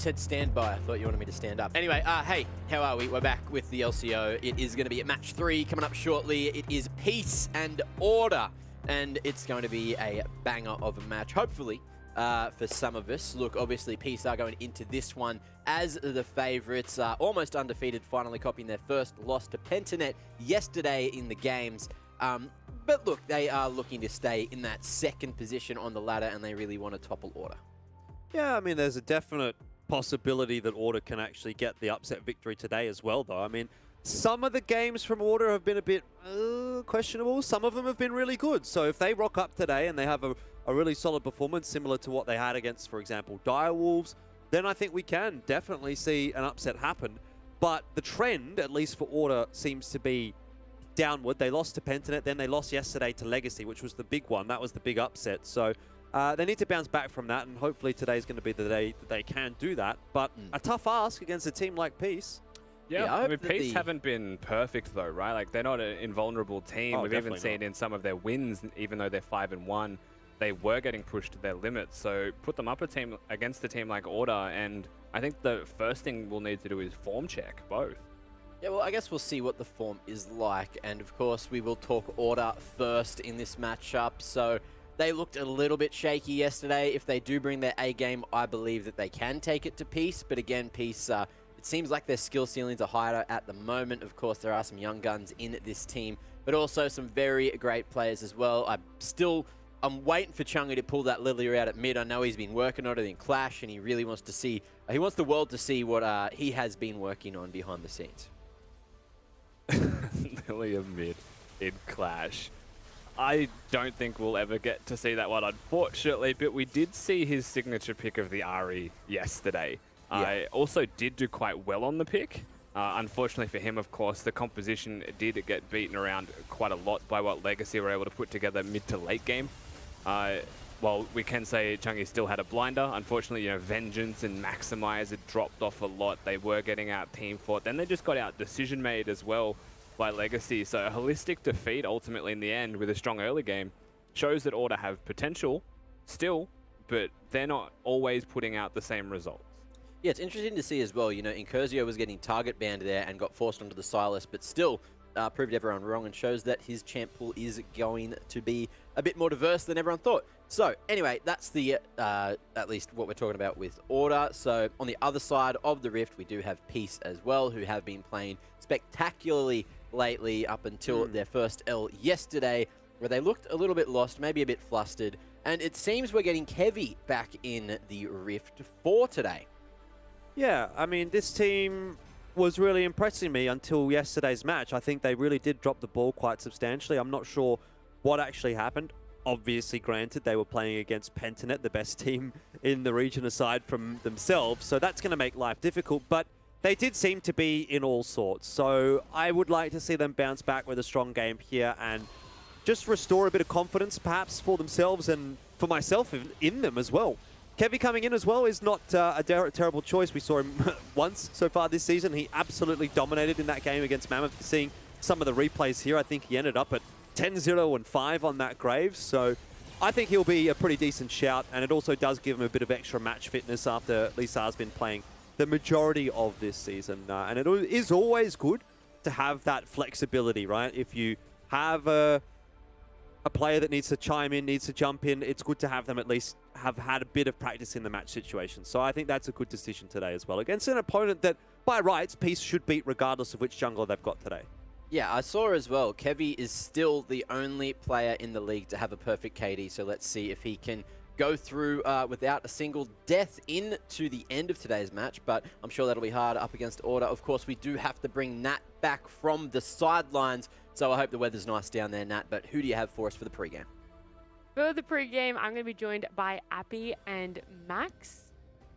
said stand by. I thought you wanted me to stand up. Anyway, hey, how are we? We're back with the LCO. It is going to be at match 3 coming up shortly. It is Peace and Order, and it's going to be a banger of a match, hopefully, for some of us. Look, obviously, Peace are going into this one as the favourites, almost undefeated, finally copying their first loss to Pentanet yesterday in the games. But look, they are looking to stay in that second position on the ladder, and they really want to topple Order. Yeah, I mean, there's a definite possibility that Order can actually get the upset victory today as well, though. I mean, some of the games from Order have been a bit questionable. Some of them have been really good. So if they rock up today and they have a really solid performance, similar to what they had against, for example, Direwolves, then I think we can definitely see an upset happen. But the trend, at least for Order, seems to be downward. They lost to Pentanet, then they lost yesterday to Legacy, which was the big one. That was the big upset. So they need to bounce back from that, and hopefully today's going to be the day that they can do that. But a tough ask against a team like Peace. Yeah, I mean, Peace haven't been perfect though, right? Like, they're not an invulnerable team. We've even seen in some of their wins, even though they're 5-1, they were getting pushed to their limits. So put them up against a team like Order, and I think the first thing we'll need to do is form check both. Yeah, well, I guess we'll see what the form is like, and of course we will talk Order first in this matchup. So they looked a little bit shaky yesterday. If they do bring their A game, I believe that they can take it to Peace. But again, Peace, it seems like their skill ceilings are higher at the moment. Of course, there are some young guns in this team, but also some very great players as well. I'm waiting for Chungi to pull that Lily out at mid. I know he's been working on it in Clash, and he really wants to see, he wants the world to see what he has been working on behind the scenes. Lily of mid in Clash. I don't think we'll ever get to see that one, unfortunately, but we did see his signature pick of the Ari yesterday. Yeah. I also did do quite well on the pick. Unfortunately for him, of course, the composition did get beaten around quite a lot by what Legacy were able to put together mid to late game. Well, we can say Chungi still had a blinder. Unfortunately, you know, Vengeance and Maximize had dropped off a lot. They were getting out team fought. Then they just got out decision made as well by Legacy. So a holistic defeat ultimately in the end with a strong early game shows that Order have potential still, but they're not always putting out the same results. Yeah, it's interesting to see as well. You know, Incursio was getting target banned there and got forced onto the Silas, but still proved everyone wrong and shows that his champ pool is going to be a bit more diverse than everyone thought. So anyway, that's the at least what we're talking about with Order. So on the other side of the Rift, we do have Peace as well, who have been playing spectacularly lately up until their first L yesterday, where they looked a little bit lost, maybe a bit flustered. And it seems we're getting Kevy back in the Rift for today. Yeah, I mean, this team was really impressing me until yesterday's match. I think they really did drop the ball quite substantially. I'm not sure what actually happened. Obviously, granted, they were playing against Pentanet, the best team in the region aside from themselves, so that's going to make life difficult, but they did seem to be in all sorts. So I would like to see them bounce back with a strong game here and just restore a bit of confidence, perhaps, for themselves and for myself in them as well. Kevy coming in as well is not a terrible choice. We saw him once so far this season. He absolutely dominated in that game against Mammoth. Seeing some of the replays here, I think he ended up at 10-0 and 5 on that Graves. So I think he'll be a pretty decent shout, and it also does give him a bit of extra match fitness after Lisar's been playing the majority of this season. And it is always good to have that flexibility, right? If you have a player that needs to chime in, needs to jump in, it's good to have them at least have had a bit of practice in the match situation. So I think that's a good decision today as well, against an opponent that, by rights, Peace should beat regardless of which jungler they've got today. Yeah, I saw as well, Kevy is still the only player in the league to have a perfect KD, so let's see if he can go through without a single death into the end of today's match, but I'm sure that'll be hard up against Order. Of course, we do have to bring Nat back from the sidelines, so I hope the weather's nice down there, Nat, but who do you have for us for the pregame? For the pregame, I'm going to be joined by Appy and Max.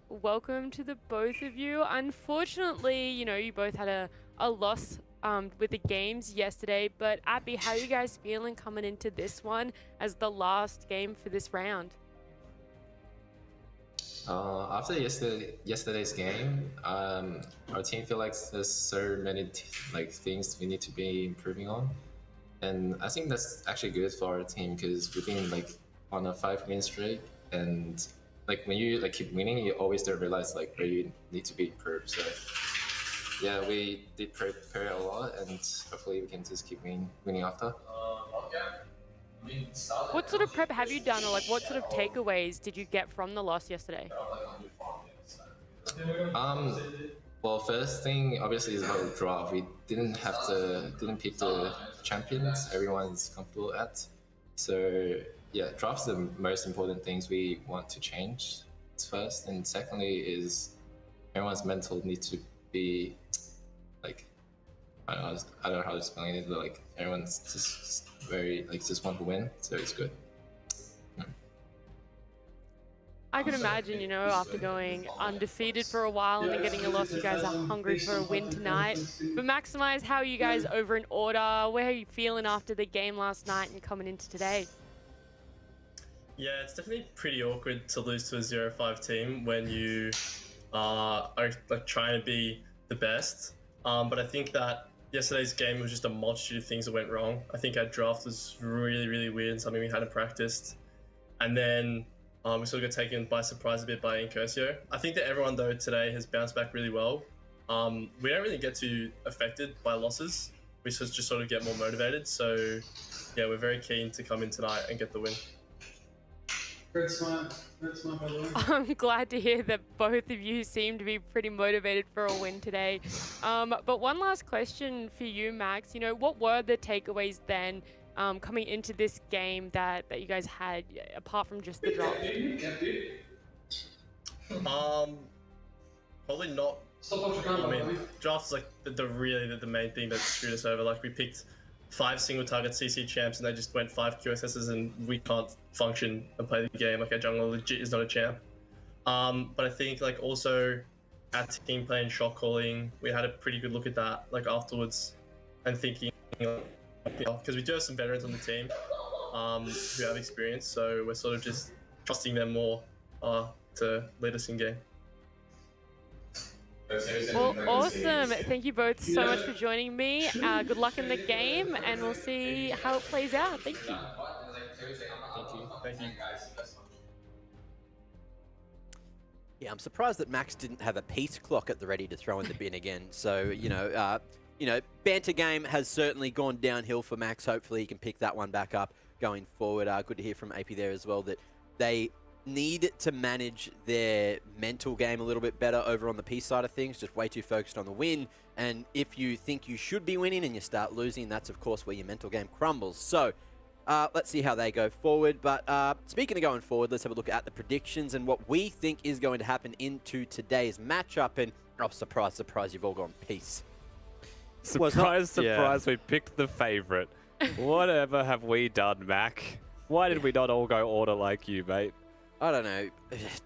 Welcome to the both of you. Unfortunately, you know, you both had a loss with the games yesterday, but Appy, how are you guys feeling coming into this one as the last game for this round? After yesterday's game, our team feels like there's so many things we need to be improving on, and I think that's actually good for our team because we've been on a 5-win streak, and like when you like keep winning, you always don't realize like where you need to be improved. So yeah, we did prepare a lot, and hopefully we can just keep winning after. What sort of prep have you done, or like what sort of takeaways did you get from the loss yesterday? Well, first thing obviously is about the draft. We didn't pick the champions everyone's comfortable at. So yeah, draft's the most important things we want to change first, and secondly is everyone's mental needs to be like I don't know how to explain it, but like everyone's just very like just want to win, so it's good. I can imagine, you know, after going undefeated for a while and then getting a loss, you guys are hungry for a win tonight. But Maximize, how are you guys over in order? Where are you feeling after the game last night and coming into today? Yeah, it's definitely pretty awkward to lose to a 0-5 team when you are like trying to be the best. But I think that yesterday's game was just a multitude of things that went wrong. I think our draft was really, really weird and something we hadn't practiced. And then we sort of got taken by surprise a bit by Incursio. I think that everyone, though, today has bounced back really well. We don't really get too affected by losses. We just sort of get more motivated. So, yeah, we're very keen to come in tonight and get the win. Great smart by the way. I'm glad to hear that both of you seem to be pretty motivated for a win today. But one last question for you, Max. You know, what were the takeaways then coming into this game that you guys had, apart from just the draft? Probably not. I mean, draft's like the main thing that screwed us over. Like we picked 5 single target CC champs and they just went 5 QSSs and we can't function and play the game. Like our jungler legit is not a champ. But I think like also our team play and shot calling, we had a pretty good look at that like afterwards and thinking, because we do have some veterans on the team who have experience, so we're sort of just trusting them more to lead us in game. Well, awesome. Thank you both so much for joining me. Good luck in the game, and we'll see how it plays out. Thank you. Thank you. Yeah, I'm surprised that Max didn't have a peace clock at the ready to throw in the bin again. So, you know, banter game has certainly gone downhill for Max. Hopefully he can pick that one back up going forward. Good to hear from AP there as well that they need to manage their mental game a little bit better over on the peace side of things. Just way too focused on the win. And if you think you should be winning and you start losing, that's of course where your mental game crumbles. So let's see how they go forward. But speaking of going forward, let's have a look at the predictions and what we think is going to happen into today's matchup. And oh, surprise, surprise, you've all gone peace. Surprise, we picked the favorite. Whatever have we done, Mac? Why did we not all go order like you, mate? I don't know.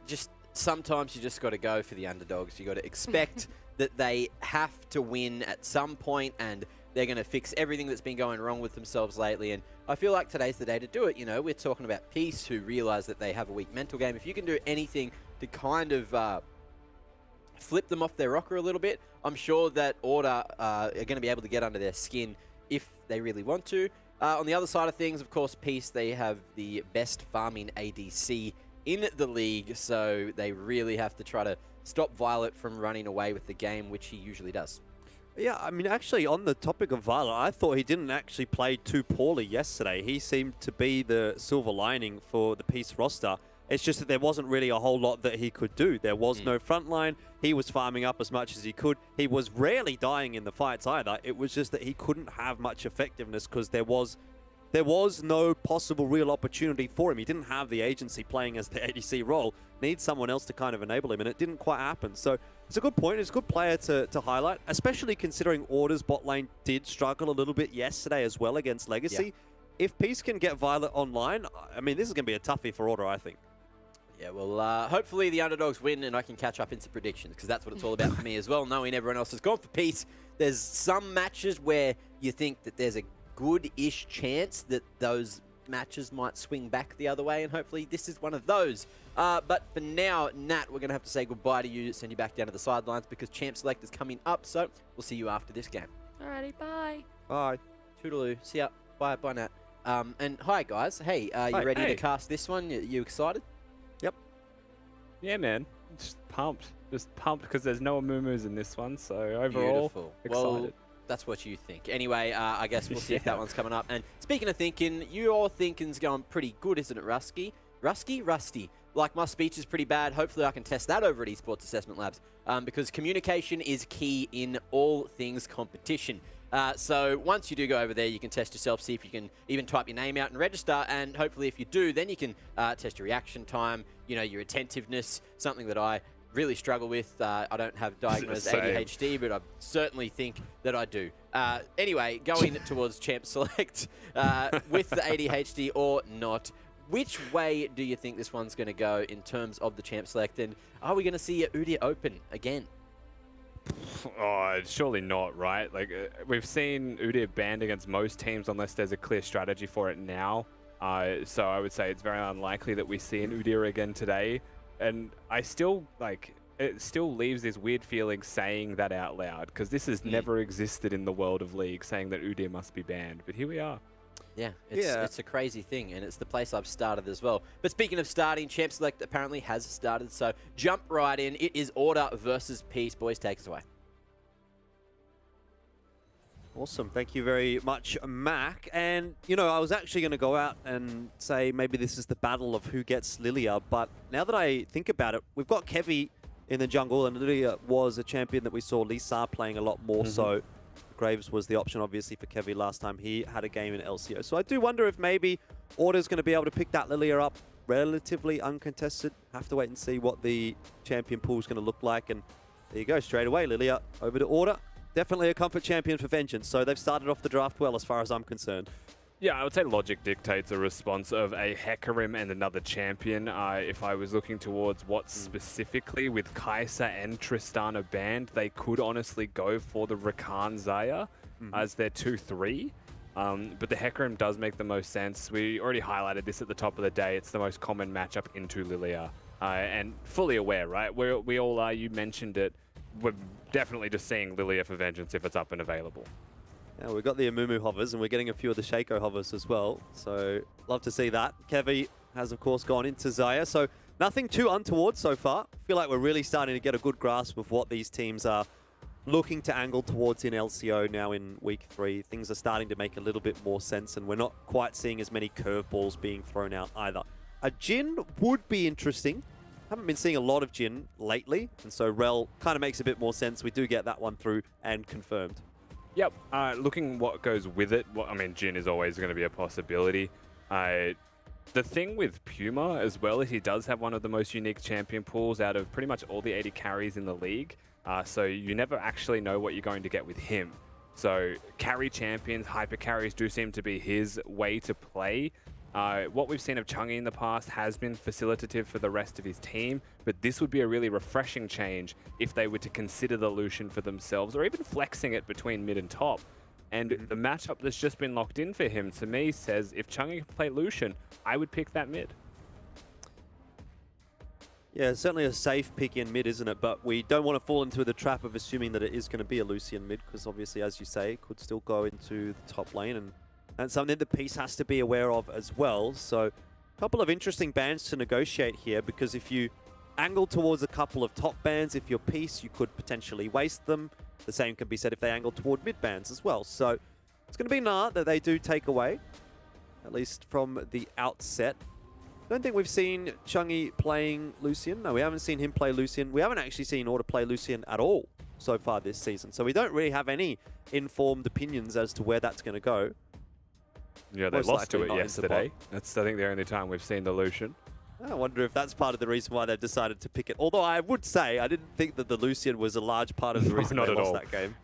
Just sometimes you just got to go for the underdogs. You got to expect that they have to win at some point, and they're going to fix everything that's been going wrong with themselves lately. And I feel like today's the day to do it. You know, we're talking about Peace, who realize that they have a weak mental game. If you can do anything to kind of flip them off their rocker a little bit, I'm sure that Order are going to be able to get under their skin if they really want to. On the other side of things, of course, Peace, they have the best farming ADC in the league, so they really have to try to stop Violet from running away with the game, which he usually does. Yeah, I mean, actually, on the topic of Violet, I thought he didn't actually play too poorly yesterday. He seemed to be the silver lining for the Peace roster. It's just that there wasn't really a whole lot that he could do. There was no front line. He was farming up as much as he could. He was rarely dying in the fights either. It was just that he couldn't have much effectiveness because there was no possible real opportunity for him. He didn't have the agency playing as the ADC role. Needs someone else to kind of enable him, and it didn't quite happen. So it's a good point. It's a good player to highlight, especially considering Order's bot lane did struggle a little bit yesterday as well against Legacy. Yeah. If Peace can get Violet online, I mean, this is going to be a toughie for Order, I think. Yeah, well, hopefully the underdogs win and I can catch up into predictions, because that's what it's all about for me as well, knowing everyone else has gone for Peace. There's some matches where you think that there's a good-ish chance that those matches might swing back the other way, and hopefully this is one of those. But for now, Nat, we're going to have to say goodbye to you, send you back down to the sidelines, because Champ Select is coming up, so we'll see you after this game. Alrighty, bye. Bye. Toodaloo. See ya. Bye, Nat. And hi, guys. Hey, you ready to cast this one? You excited? Yep. Yeah, man. Just pumped. Just pumped because there's no Amumus in this one. So overall, Beautiful. excited. Well, that's what you think. Anyway, I guess we'll see if that Yeah. one's coming up. And speaking of thinking, your thinking's going pretty good, isn't it, Rusty? Rusty. Like, my speech is pretty bad. Hopefully I can test that over at Esports Assessment Labs because communication is key in all things competition. So once you do go over there, you can test yourself, see if you can even type your name out and register. And hopefully if you do, then you can test your reaction time, your attentiveness, something that I really struggle with. I don't have diagnosed Same. ADHD, but I certainly think that I do. Anyway, going towards Champ Select with the ADHD or not, which way do you think this one's going to go in terms of the Champ Select? And are we going to see Udyr open again? Oh, surely not, right? Like, we've seen Udyr banned against most teams unless there's a clear strategy for it now. So I would say it's very unlikely that we see an Udyr again today. And I still, it still leaves this weird feeling saying that out loud, because this has never existed in the world of League, saying that Udyr must be banned. But here we are. Yeah, it's a crazy thing, and it's the place I've started as well. But speaking of starting, Champ Select apparently has started, so jump right in. It is Order versus Peace. Boys, take us away. Awesome. Thank you very much, Mac. And, I was actually going to go out and say maybe this is the battle of who gets Lilia, but now that I think about it, we've got Kevy in the jungle, and Lilia was a champion that we saw Lisa playing a lot more so. Graves was the option, obviously, for Kevy last time he had a game in LCO. So I do wonder if maybe Order's going to be able to pick that Lilia up relatively uncontested. Have to wait and see what the champion pool is going to look like. And there you go, straight away, Lilia over to Order. Definitely a comfort champion for Vengeance. So they've started off the draft well as far as I'm concerned. Yeah, I would say logic dictates a response of a Hecarim and another champion. If I was looking towards what specifically with Kai'Sa and Tristana banned, they could honestly go for the Rakan Xayah as their 2-3. But the Hecarim does make the most sense. We already highlighted this at the top of the day. It's the most common matchup into Lilia. And fully aware, right? We all are. You mentioned it. We're definitely just seeing Lilia for Vengeance if it's up and available. Yeah, we've got the Amumu hovers, and we're getting a few of the Shaco hovers as well. So, love to see that. Kevy has, of course, gone into Xayah. So, nothing too untoward so far. I feel like we're really starting to get a good grasp of what these teams are looking to angle towards in LCO now in Week 3. Things are starting to make a little bit more sense, and we're not quite seeing as many curveballs being thrown out either. A Jhin would be interesting. Haven't been seeing a lot of Jhin lately, and so Rel kind of makes a bit more sense. We do get that one through and confirmed. Yep, looking what goes with it, Jhin is always going to be a possibility. The thing with Puma as well is he does have one of the most unique champion pools out of pretty much all the 80 carries in the league. So you never actually know what you're going to get with him. So carry champions, hyper carries do seem to be his way to play. What we've seen of Chungi in the past has been facilitative for the rest of his team, but this would be a really refreshing change if they were to consider the Lucian for themselves, or even flexing it between mid and top. And the matchup that's just been locked in for him, to me, says if Chungi can play Lucian, I would pick that mid. Yeah, it's certainly a safe pick in mid, isn't it? But we don't want to fall into the trap of assuming that it is going to be a Lucian mid, because obviously, as you say, it could still go into the top lane, and that's something the Peace has to be aware of as well. So a couple of interesting bans to negotiate here, because if you angle towards a couple of top bans, if you're Peace, you could potentially waste them. The same can be said if they angle toward mid bans as well. So it's going to be Nah that they do take away, at least from the outset. I don't think we've seen Chungi playing Lucian. No, we haven't seen him play Lucian. We haven't actually seen Order play Lucian at all so far this season. So we don't really have any informed opinions as to where that's going to go. Yeah, they Most lost to likely it not into yesterday. That's, I think, the only time we've seen the Lucian. I wonder if that's part of the reason why they've decided to pick it. Although I would say I didn't think that the Lucian was a large part of the reason Not they at lost all. that game.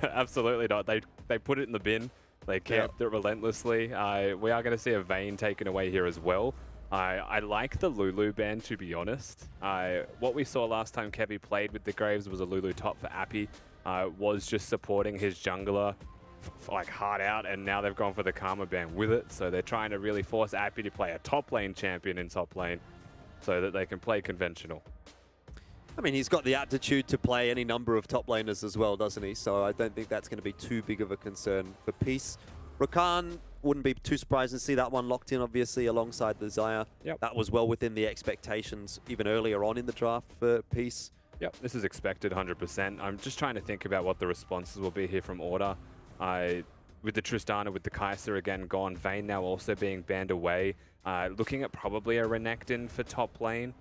Absolutely not. They put it in the bin. They camped it relentlessly. We are going to see a Vayne taken away here as well. I like the Lulu ban, to be honest. What we saw last time Kevy played with the Graves was a Lulu top for Appy. Was just supporting his jungler like hard out, and now they've gone for the Karma ban with it. So they're trying to really force Appy to play a top lane champion in top lane so that they can play conventional. I mean, he's got the aptitude to play any number of top laners as well, doesn't he? So I don't think that's going to be too big of a concern for Peace. Rakan, wouldn't be too surprised to see that one locked in, obviously, alongside the Zaya. Yep. That was well within the expectations even earlier on in the draft for Peace. Yep, this is expected 100%. I'm just trying to think about what the responses will be here from Order. With the Tristana, with the Kaiser again gone, Vayne now also being banned away. Looking at probably a Renekton for top lane.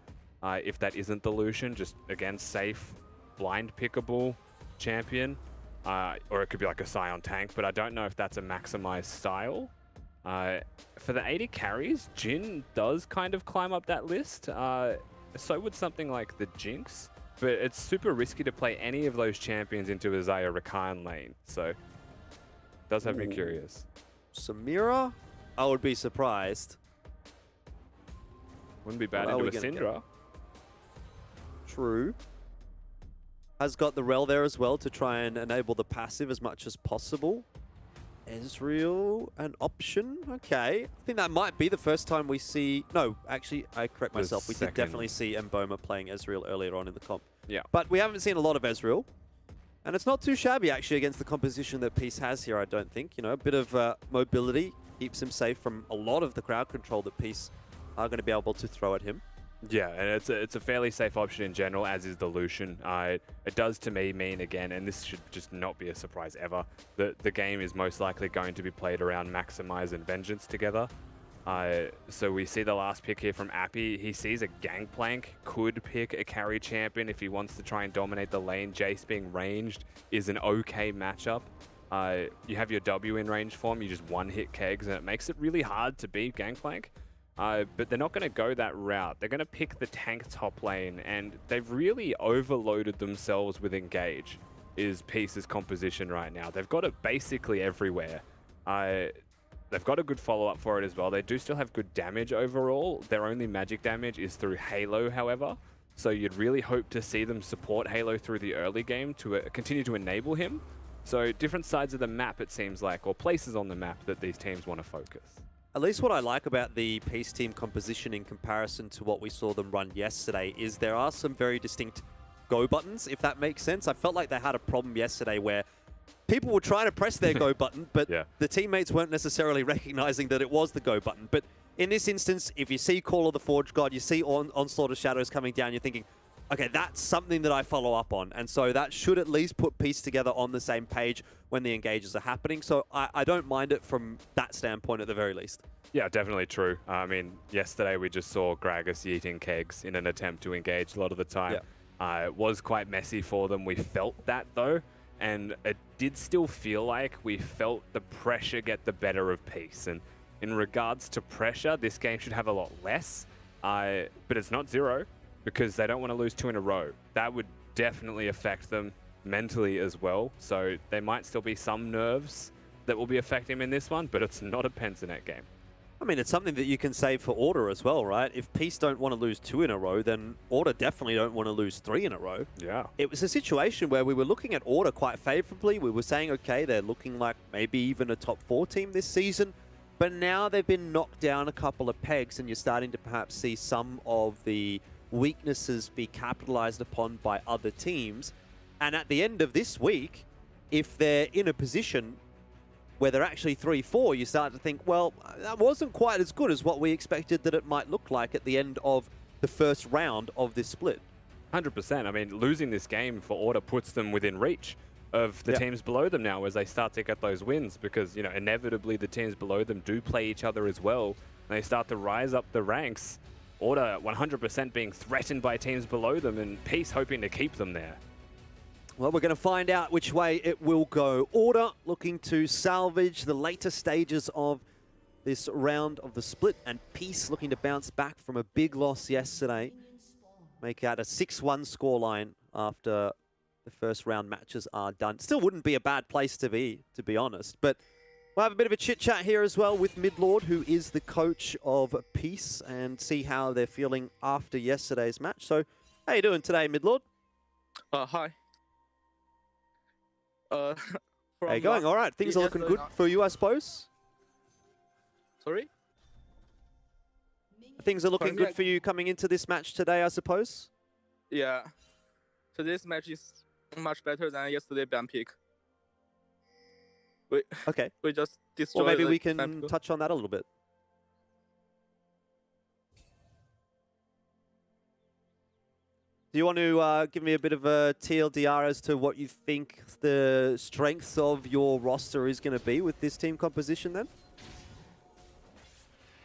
If that isn't the Lucian, just again, safe, blind pickable champion. Or it could be like a Scion tank, but I don't know if that's a maximized style. For the 80 carries, Jhin does kind of climb up that list. So would something like the Jinx, but it's super risky to play any of those champions into a Zaya Rakan lane. So it does have me curious. Samira, I would be surprised. Wouldn't be bad Well, into a we're gonna Syndra. True. Has got the Rel there as well to try and enable the passive as much as possible. Ezreal, an option. Okay. I think that might be the first time we see... No, actually, I correct myself. We did definitely see Mboma playing Ezreal earlier on in the comp. Yeah. But we haven't seen a lot of Ezreal. And it's not too shabby, actually, against the composition that Peace has here, I don't think. You know, a bit of mobility keeps him safe from a lot of the crowd control that Peace are going to be able to throw at him. Yeah, and it's a fairly safe option in general, as is the Lucian. It does to me mean, again, and this should just not be a surprise ever, that the game is most likely going to be played around Maximize and Vengeance together. So we see the last pick here from Appy. He sees a Gangplank, could pick a carry champion if he wants to try and dominate the lane. Jace being ranged is an okay matchup. You have your W in range form, you just one-hit kegs, and it makes it really hard to beat Gangplank. But they're not going to go that route. They're going to pick the tank top lane, and they've really overloaded themselves with Engage, is Peace's composition right now. They've got it basically everywhere. They've got a good follow-up for it as well. They do still have good damage overall. Their only magic damage is through Halo, however. So you'd really hope to see them support Halo through the early game to continue to enable him. So different sides of the map, it seems like, or places on the map that these teams want to focus. At least what I like about the Peace team composition in comparison to what we saw them run yesterday is there are some very distinct go buttons, if that makes sense. I felt like they had a problem yesterday where people were trying to press their go button, but the teammates weren't necessarily recognizing that it was the go button. But in this instance, if you see Call of the Forge God, you see Onslaught of Shadows coming down, you're thinking, okay, that's something that I follow up on. And so that should at least put Peace together on the same page when the engages are happening. So I don't mind it from that standpoint at the very least. Yeah, definitely true. I mean, yesterday we just saw Gragas yeeting kegs in an attempt to engage a lot of the time. It was quite messy for them. We felt that though. And it did still feel like we felt the pressure get the better of Peace. And in regards to pressure, this game should have a lot less. But it's not zero, because they don't want to lose 2 in a row. That would definitely affect them mentally as well. So there might still be some nerves that will be affecting him in this one, but it's not a Pentanet game. I mean, it's something that you can save for Order as well, right? If Peace don't want to lose 2 in a row, then Order definitely don't want to lose 3 in a row. Yeah. It was a situation where we were looking at Order quite favorably. We were saying, okay, they're looking like maybe even a top 4 team this season. But now they've been knocked down a couple of pegs, and you're starting to perhaps see some of the weaknesses be capitalized upon by other teams. And at the end of this week, if they're in a position where they're actually 3-4, you start to think, well, that wasn't quite as good as what we expected that it might look like at the end of the first round of this split. 100%. I mean, losing this game for Order puts them within reach of the teams below them now as they start to get those wins, because, you know, inevitably the teams below them do play each other as well, and they start to rise up the ranks. Order 100% being threatened by teams below them, and Peace hoping to keep them there. Well, we're going to find out which way it will go. Order looking to salvage the later stages of this round of the split, and Peace looking to bounce back from a big loss yesterday. Make out a 6-1 scoreline after the first round matches are done. Still wouldn't be a bad place to be honest. But we'll have a bit of a chit-chat here as well with Midlord, who is the coach of Peace, and see how they're feeling after yesterday's match. So, how you doing today, Midlord? Hi. How you going? All right. Things are looking good for you, I suppose? Sorry? Things are looking good for you coming into this match today, I suppose? Yeah. So this match is much better than yesterday ban pick. Okay. we just destroy. Well, maybe the we can Temple. touch on that a little bit. Do you want to give me a bit of a TLDR as to what you think the strengths of your roster is going to be with this team composition then?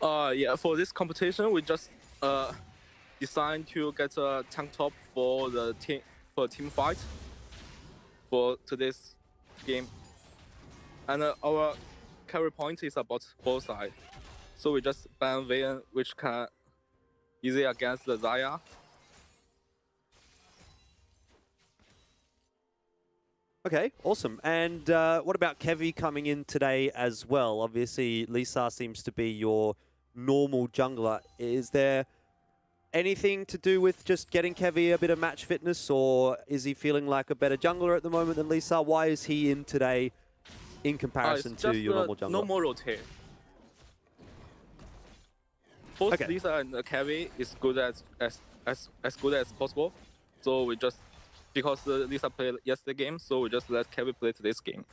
Yeah, for this competition, we just designed to get a tank top for the team fight for today's game, and our carry point is about both sides. So we just ban Vayne, which can easy against the Zaya. Okay, awesome. And what about Kevy coming in today as well? Obviously, Lisa seems to be your normal jungler. Is there anything to do with just getting Kevy a bit of match fitness, or is he feeling like a better jungler at the moment than Lisa? Why is he in today in comparison It's to just your normal jungler? normal rotate. Both Okay. Lisa and Kevy is good as good as possible. So we just, because Lisa played yesterday game, so we just let Kevy play today's game.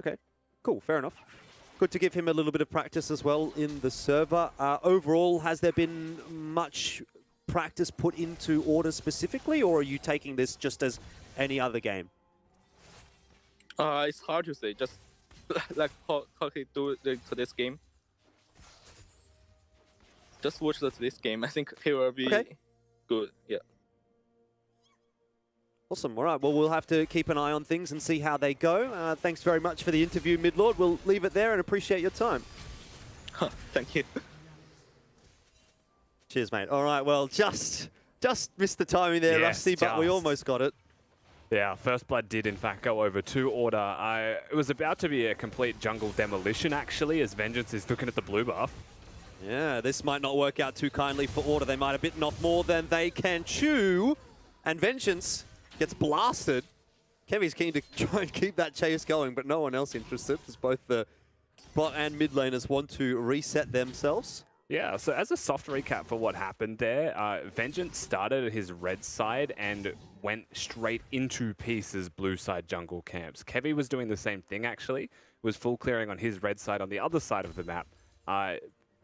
Okay, cool, fair enough. Good to give him a little bit of practice as well in the server. Overall, has there been much practice put into Order specifically, or are you taking this just as any other game? It's hard to say, just like how he do today's game. Just watch today's game. I think he will be good. Yeah. Awesome. All right. Well, we'll have to keep an eye on things and see how they go. Thanks very much for the interview, Midlord. We'll leave it there and appreciate your time. Thank you. Cheers, mate. All right. Well, just missed the timing there, Yes, Rusty, but we just. almost got it. Yeah, First Blood did in fact go over to Order. It was about to be a complete jungle demolition actually, as Vengeance is looking at the blue buff. Yeah, this might not work out too kindly for Order. They might have bitten off more than they can chew. And Vengeance gets blasted. Kevy's keen to try and keep that chase going, but no one else interested, as both the bot and mid laners want to reset themselves. Yeah, so as a soft recap for what happened there, Vengeance started at his red side and went straight into Peace's blue side jungle camps. Kevy was doing the same thing actually, was full clearing on his red side on the other side of the map.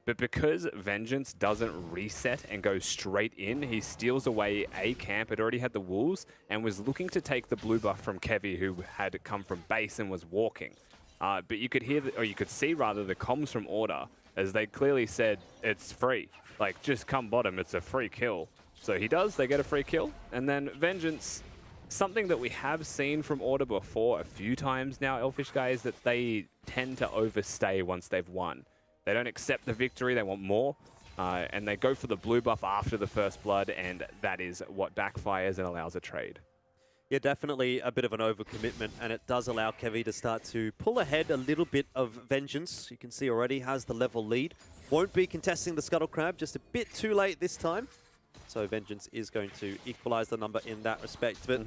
But because Vengeance doesn't reset and go straight in, he steals away a camp. It already had the wolves and was looking to take the blue buff from Kevy, who had come from base and was walking. But you could hear, or you could see rather, the comms from Order, as they clearly said, it's free. Like, just come bottom, it's a free kill. So he does, they get a free kill. And then Vengeance, something that we have seen from Order before a few times now, Elfish guys, that they tend to overstay once they've won. They don't accept the victory, they want more, and they go for the blue buff after the First Blood, and that is what backfires and allows a trade. Yeah, definitely a bit of an overcommitment, and it does allow Kevy to start to pull ahead a little bit of Vengeance. You can see already has the level lead. Won't be contesting the Scuttle Crab, just a bit too late this time. So Vengeance is going to equalize the number in that respect, but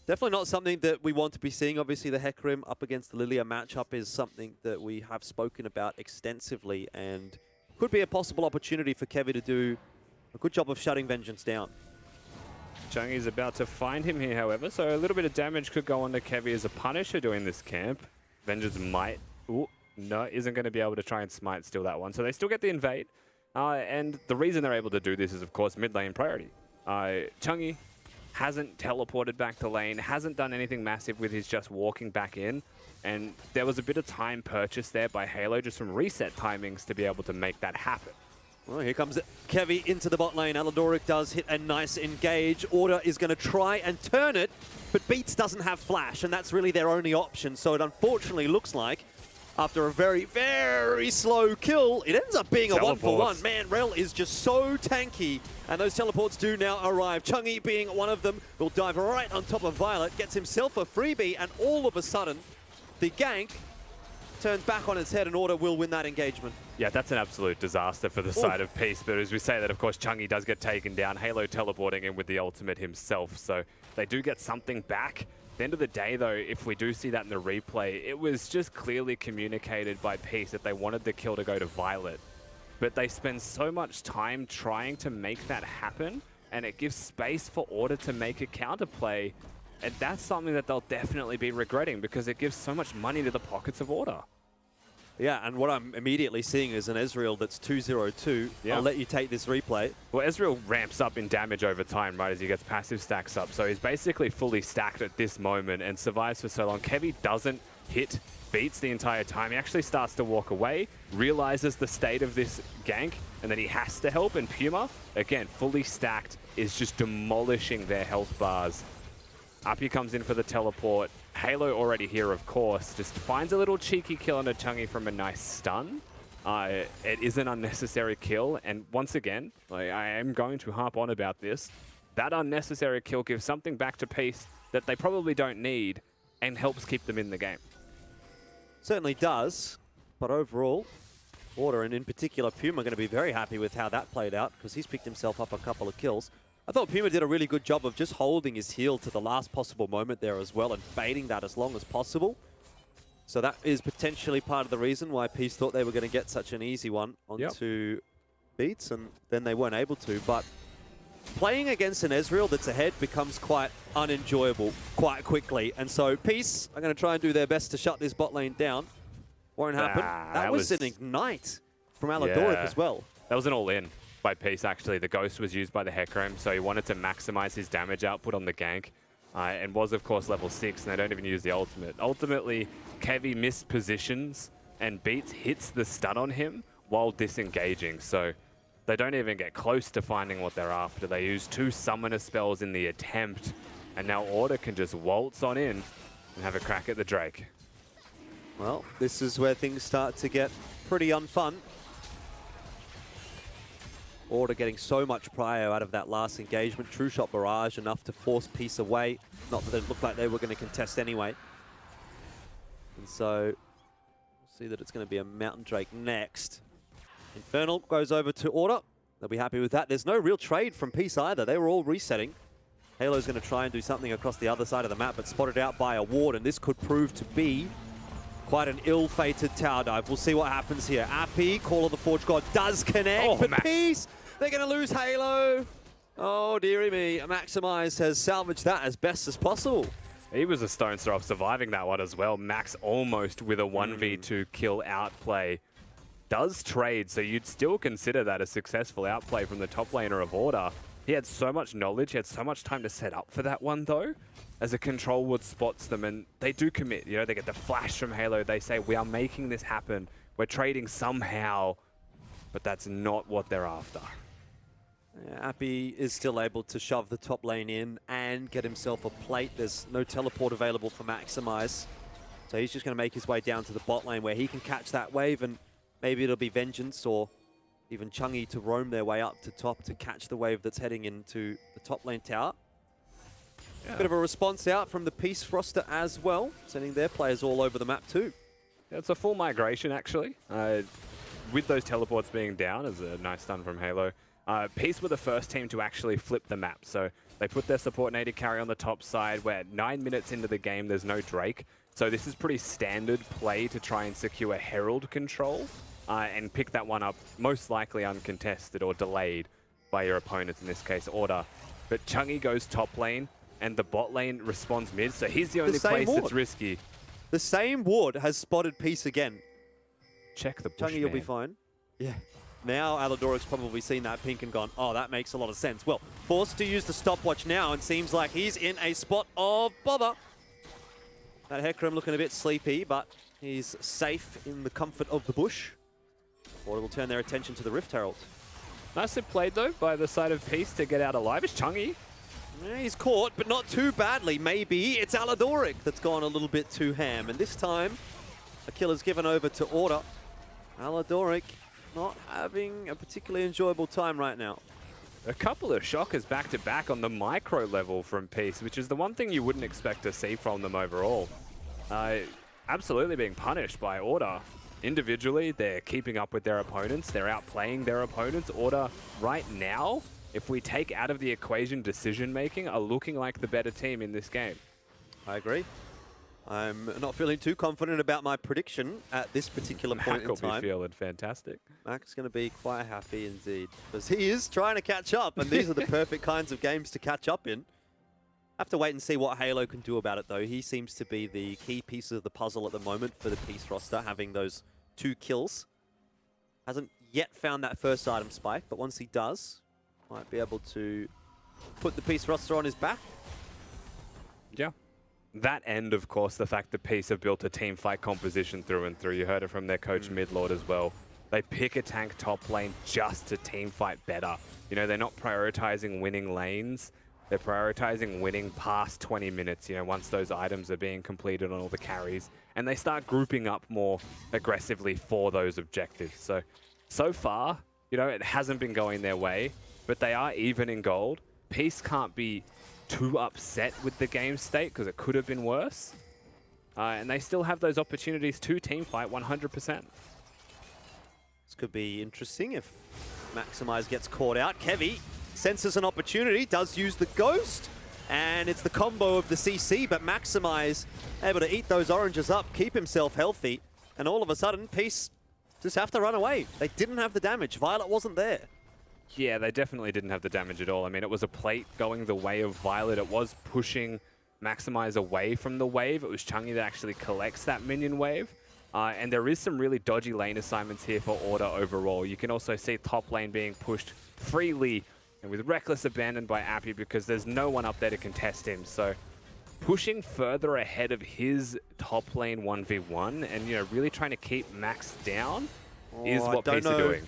definitely not something that we want to be seeing. Obviously, the Hecarim up against the Lilia matchup is something that we have spoken about extensively, and could be a possible opportunity for Kevy to do a good job of shutting Vengeance down. Chungy's about to find him here, however, so a little bit of damage could go on to Kevy as a punisher doing this camp. Vengeance might... Ooh, no, isn't going to be able to try and smite steal that one. So they still get the invade. And the reason they're able to do this is, of course, mid lane priority. Chungy hasn't teleported back to lane, hasn't done anything massive with his just walking back in. And there was a bit of time purchased there by Halo, just from reset timings to be able to make that happen. Well, here comes Kevy into the bot lane. Aladoric does hit a nice engage. Order is going to try and turn it, but Beats doesn't have flash, and that's really their only option. So it unfortunately looks like, after a very, very slow kill, it ends up being a one-for-one. Man, Rel is just so tanky, and those teleports do now arrive. Chungy being one of them will dive right on top of Violet, gets himself a freebie, and all of a sudden, the gank turns back on its head, and Order will win that engagement. Yeah, that's an absolute disaster for the side of Peace, but as we say that, of course, Chungy does get taken down. Halo teleporting in with the ultimate himself, so they do get something back. At the end of the day, though, if we do see that in the replay, it was just clearly communicated by Peace that they wanted the kill to go to Violet. But they spend so much time trying to make that happen, and it gives space for Order to make a counterplay And that's something that they'll definitely be regretting because it gives so much money to the pockets of Order. Yeah, and what I'm immediately seeing is an Ezreal that's 2-0-2. Yeah. I'll let you take this replay. Well, Ezreal ramps up in damage over time, right, as he gets passive stacks up. So he's basically fully stacked at this moment and survives for so long. Kevy doesn't hit Beats the entire time. He actually starts to walk away, realizes the state of this gank, and then he has to help. And Puma, again, fully stacked, is just demolishing their health bars. Appy comes in for the teleport. Halo already here, of course, just finds a little cheeky kill on a Chungy from a nice stun. It is an unnecessary kill, and once again, like, I am going to harp on about this. That unnecessary kill gives something back to Peace that they probably don't need and helps keep them in the game. Certainly does, but overall, Order, and in particular Puma, are going to be very happy with how that played out because he's picked himself up a couple of kills. I thought Puma did a really good job of just holding his heel to the last possible moment there as well and baiting that as long as possible. So that is potentially part of the reason why Peace thought they were going to get such an easy one onto Beats, and then they weren't able to. But playing against an Ezreal that's ahead becomes quite unenjoyable quite quickly. And so Peace are going to try and do their best to shut this bot lane down. Won't happen. That was an Ignite from Aladoric as well. That was an all-in by Peace, actually. The Ghost was used by the Hecarim, so he wanted to maximize his damage output on the gank, and was, of course, level 6, and they don't even use the ultimate. Ultimately, Kevy mispositions, and Beats hits the stun on him while disengaging, so they don't even get close to finding what they're after. They use 2 summoner spells in the attempt, and now Order can just waltz on in and have a crack at the Drake. Well, this is where things start to get pretty unfun. Order getting so much prio out of that last engagement. True Shot Barrage enough to force Peace away. Not that it looked like they were going to contest anyway. And so, we'll see that it's going to be a Mountain Drake next. Infernal goes over to Order. They'll be happy with that. There's no real trade from Peace either. They were all resetting. Halo's going to try and do something across the other side of the map, but spotted out by a ward, and this could prove to be quite an ill-fated tower dive. We'll see what happens here. Appy, Call of the Forge God, does connect, but Peace, they're going to lose Halo. Oh, dearie me. Maximize has salvaged that as best as possible. He was a stone's throw of surviving that one as well. Max almost with a 1v2 kill outplay. Does trade, so you'd still consider that a successful outplay from the top laner of Order. He had so much knowledge, he had so much time to set up for that one though, as a control wood spots them, and they do commit. You know, they get the flash from Halo. They say, we are making this happen. We're trading somehow, but that's not what they're after. Yeah, Appy is still able to shove the top lane in and get himself a plate. There's no teleport available for Maximize. So he's just going to make his way down to the bot lane where he can catch that wave, and maybe it'll be Vengeance or even Chungy to roam their way up to top to catch the wave that's heading into the top lane tower. Yeah. Bit of a response out from the Peace roster as well, sending their players all over the map too. Yeah, it's a full migration actually. With those teleports being down, as a nice stun from Halo, Peace were the first team to actually flip the map. So they put their support and AD carry on the top side, where 9 minutes into the game there's no Drake. So this is pretty standard play to try and secure Herald control and pick that one up, most likely uncontested or delayed by your opponents, in this case Order. But Chungy goes top lane and the bot lane responds mid, so he's the only place that's risky. The same ward has spotted Peace again. Check the bush, Chungy will be fine. Yeah. Now Aladoric's probably seen that pink and gone, oh, that makes a lot of sense. Well, forced to use the stopwatch now, and seems like he's in a spot of bother. That Hecarim looking a bit sleepy, but he's safe in the comfort of the bush. Order will turn their attention to the Rift Herald. Nicely played, though, by the side of Peace to get out alive. It's Chungy. Yeah, he's caught, but not too badly. Maybe it's Aladoric that's gone a little bit too ham. And this time, a kill is given over to Order. Aladoric not having a particularly enjoyable time right now. A couple of shockers back-to-back on the micro level from Peace, which is the one thing you wouldn't expect to see from them overall. Absolutely being punished by Order. Individually, they're keeping up with their opponents. They're outplaying their opponents. Order, right now, if we take out of the equation decision-making, are looking like the better team in this game. I agree. I'm not feeling too confident about my prediction at this particular point in time. Mac will be feeling fantastic. Mac's going to be quite happy indeed, because he is trying to catch up, and these are the perfect kinds of games to catch up in. Have to wait and see what Halo can do about it, though. He seems to be the key piece of the puzzle at the moment for the Peace roster, having those 2 kills. Hasn't yet found that first item spike, but once he does, might be able to put the Peace roster on his back. Yeah. That and, of course, the fact that Peace have built a team fight composition through and through. You heard it from their coach Midlord as well. They pick a tank top lane just to team fight better. You know, they're not prioritizing winning lanes. They're prioritizing winning past 20 minutes, you know, once those items are being completed on all the carries. And they start grouping up more aggressively for those objectives. So far, you know, it hasn't been going their way, but they are even in gold. Peace can't be too upset with the game state because it could have been worse. And they still have those opportunities to team fight 100%. This could be interesting if Maximize gets caught out. Kevy senses an opportunity, does use the Ghost, and it's the combo of the CC, but Maximize able to eat those oranges up, keep himself healthy, and all of a sudden, Peace just have to run away. They didn't have the damage. Violet wasn't there. Yeah, they definitely didn't have the damage at all. I mean, it was a plate going the way of Violet. It was pushing Maximize away from the wave. It was Chungy that actually collects that minion wave. And there is some really dodgy lane assignments here for Order overall. You can also see top lane being pushed freely and with reckless abandon by Appy because there's no one up there to contest him. So pushing further ahead of his top lane 1v1 and, you know, really trying to keep Max down is what Peace are doing.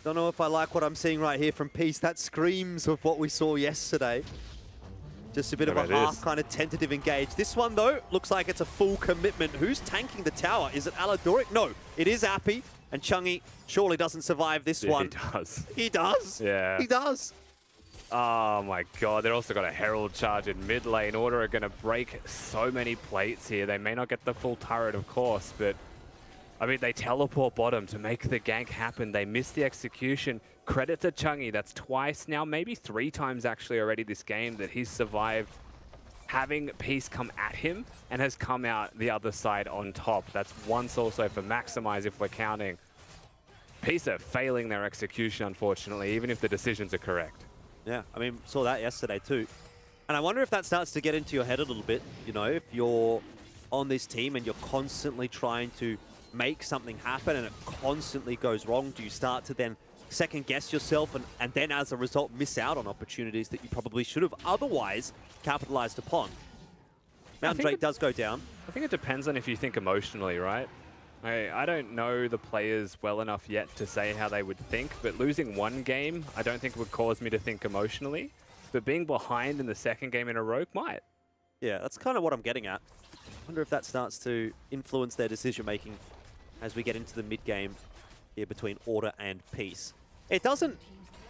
Don't know if I like what I'm seeing right here from Peace. That screams of what we saw yesterday. Just a bit of a half kind of tentative engage. This one, though, looks like it's a full commitment. Who's tanking the tower? Is it Aladoric? No, it is Appy. And Chungy surely doesn't survive this one. He does. He does. Yeah. He does. Oh my god, they've also got a Herald charge in mid lane. Order are going to break so many plates here. They may not get the full turret, of course, but I mean, they teleport bottom to make the gank happen. They miss the execution. Credit to Chungy. That's twice now, maybe 3 times actually already this game that he's survived having Peace come at him and has come out the other side on top. That's once also for Maximize if we're counting. Peace are failing their execution, unfortunately, even if the decisions are correct. Yeah, I mean, saw that yesterday too. And I wonder if that starts to get into your head a little bit, you know, if you're on this team and you're constantly trying to make something happen and it constantly goes wrong, do you start to then second guess yourself and then as a result miss out on opportunities that you probably should have otherwise capitalized upon? Mountain Drake does go down. I think it depends on if you think emotionally, right? I don't know the players well enough yet to say how they would think, but losing one game I don't think would cause me to think emotionally. But being behind in the second game in a row might. Yeah, that's kind of what I'm getting at. I wonder if that starts to influence their decision-making as we get into the mid-game here between Order and Peace. It doesn't,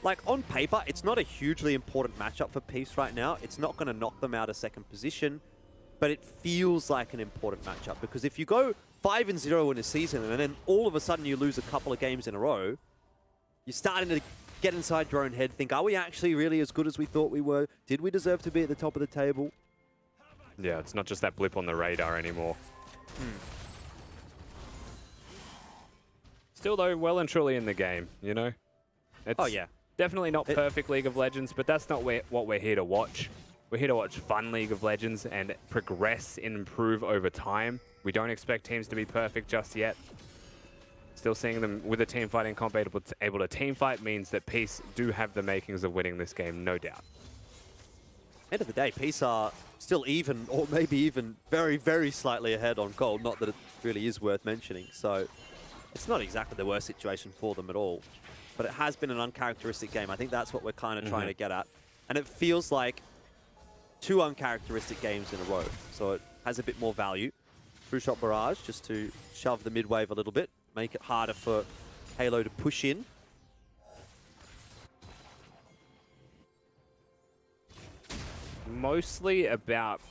like on paper, it's not a hugely important matchup for Peace right now. It's not going to knock them out of second position, but it feels like an important matchup because if you go 5-0 in a season and then all of a sudden you lose a couple of games in a row, you're starting to get inside your own head, think, are we actually really as good as we thought we were? Did we deserve to be at the top of the table? Yeah, it's not just that blip on the radar anymore. Still, though, well and truly in the game, you know? It's definitely not perfect League of Legends, but that's not what we're here to watch. We're here to watch fun League of Legends and progress and improve over time. We don't expect teams to be perfect just yet. Still seeing them with a team fighting comp able to team fight means that Peace do have the makings of winning this game, no doubt. End of the day, Peace are still even, or maybe even very, very slightly ahead on gold. Not that it really is worth mentioning. So it's not exactly the worst situation for them at all. But it has been an uncharacteristic game. I think that's what we're kind of trying to get at. And it feels like 2 uncharacteristic games in a row. So it has a bit more value. True Shot Barrage just to shove the mid wave a little bit. Make it harder for Halo to push in. Mostly about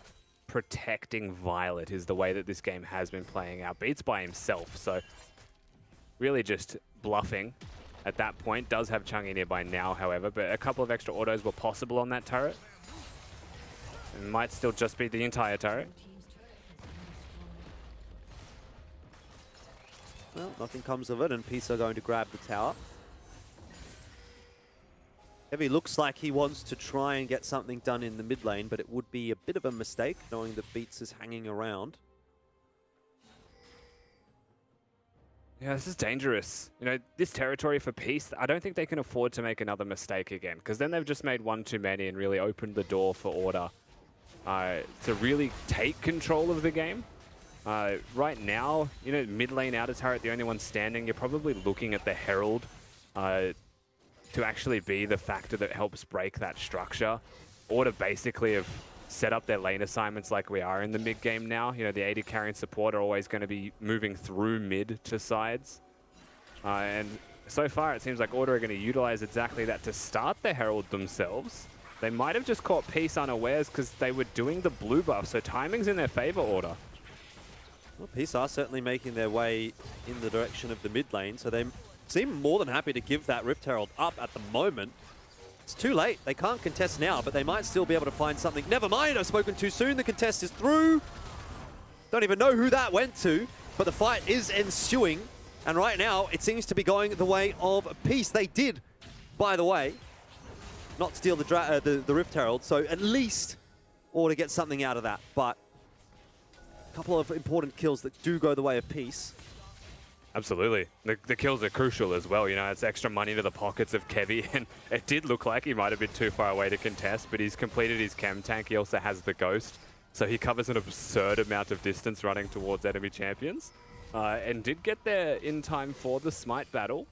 protecting Violet is the way that this game has been playing out. Beats by himself, so really just bluffing at that point. Does have Chungy nearby now, however, but a couple of extra autos were possible on that turret. It might still just be the entire turret. Well, nothing comes of it, and Peace are going to grab the tower. Heavy looks like he wants to try and get something done in the mid lane, but it would be a bit of a mistake knowing that Beats is hanging around. Yeah, this is dangerous. You know, this territory for Peace, I don't think they can afford to make another mistake again, because then they've just made one too many and really opened the door for Order to really take control of the game. Right now, you know, mid lane outer turret, the only one standing, you're probably looking at the Herald to actually be the factor that helps break that structure. Order basically have set up their lane assignments like we are in the mid game now. You know, the AD carry and support are always going to be moving through mid to sides. And so far, it seems like Order are going to utilize exactly that to start the Herald themselves. They might have just caught Peace unawares because they were doing the blue buff, so timing's in their favor, Order. Well, Peace are certainly making their way in the direction of the mid lane, so they seem more than happy to give that Rift Herald up at the moment. It's too late. They can't contest now, but they might still be able to find something. Never mind, I've spoken too soon. The contest is through. Don't even know who that went to, but the fight is ensuing. And right now, it seems to be going the way of Peace. They did, by the way, not steal the Rift Herald, so at least Order get something out of that. But a couple of important kills that do go the way of Peace. Absolutely. The kills are crucial as well. You know, it's extra money to the pockets of Kevy, and it did look like he might have been too far away to contest, but he's completed his chem tank. He also has the Ghost, so he covers an absurd amount of distance running towards enemy champions, and did get there in time for the Smite battle.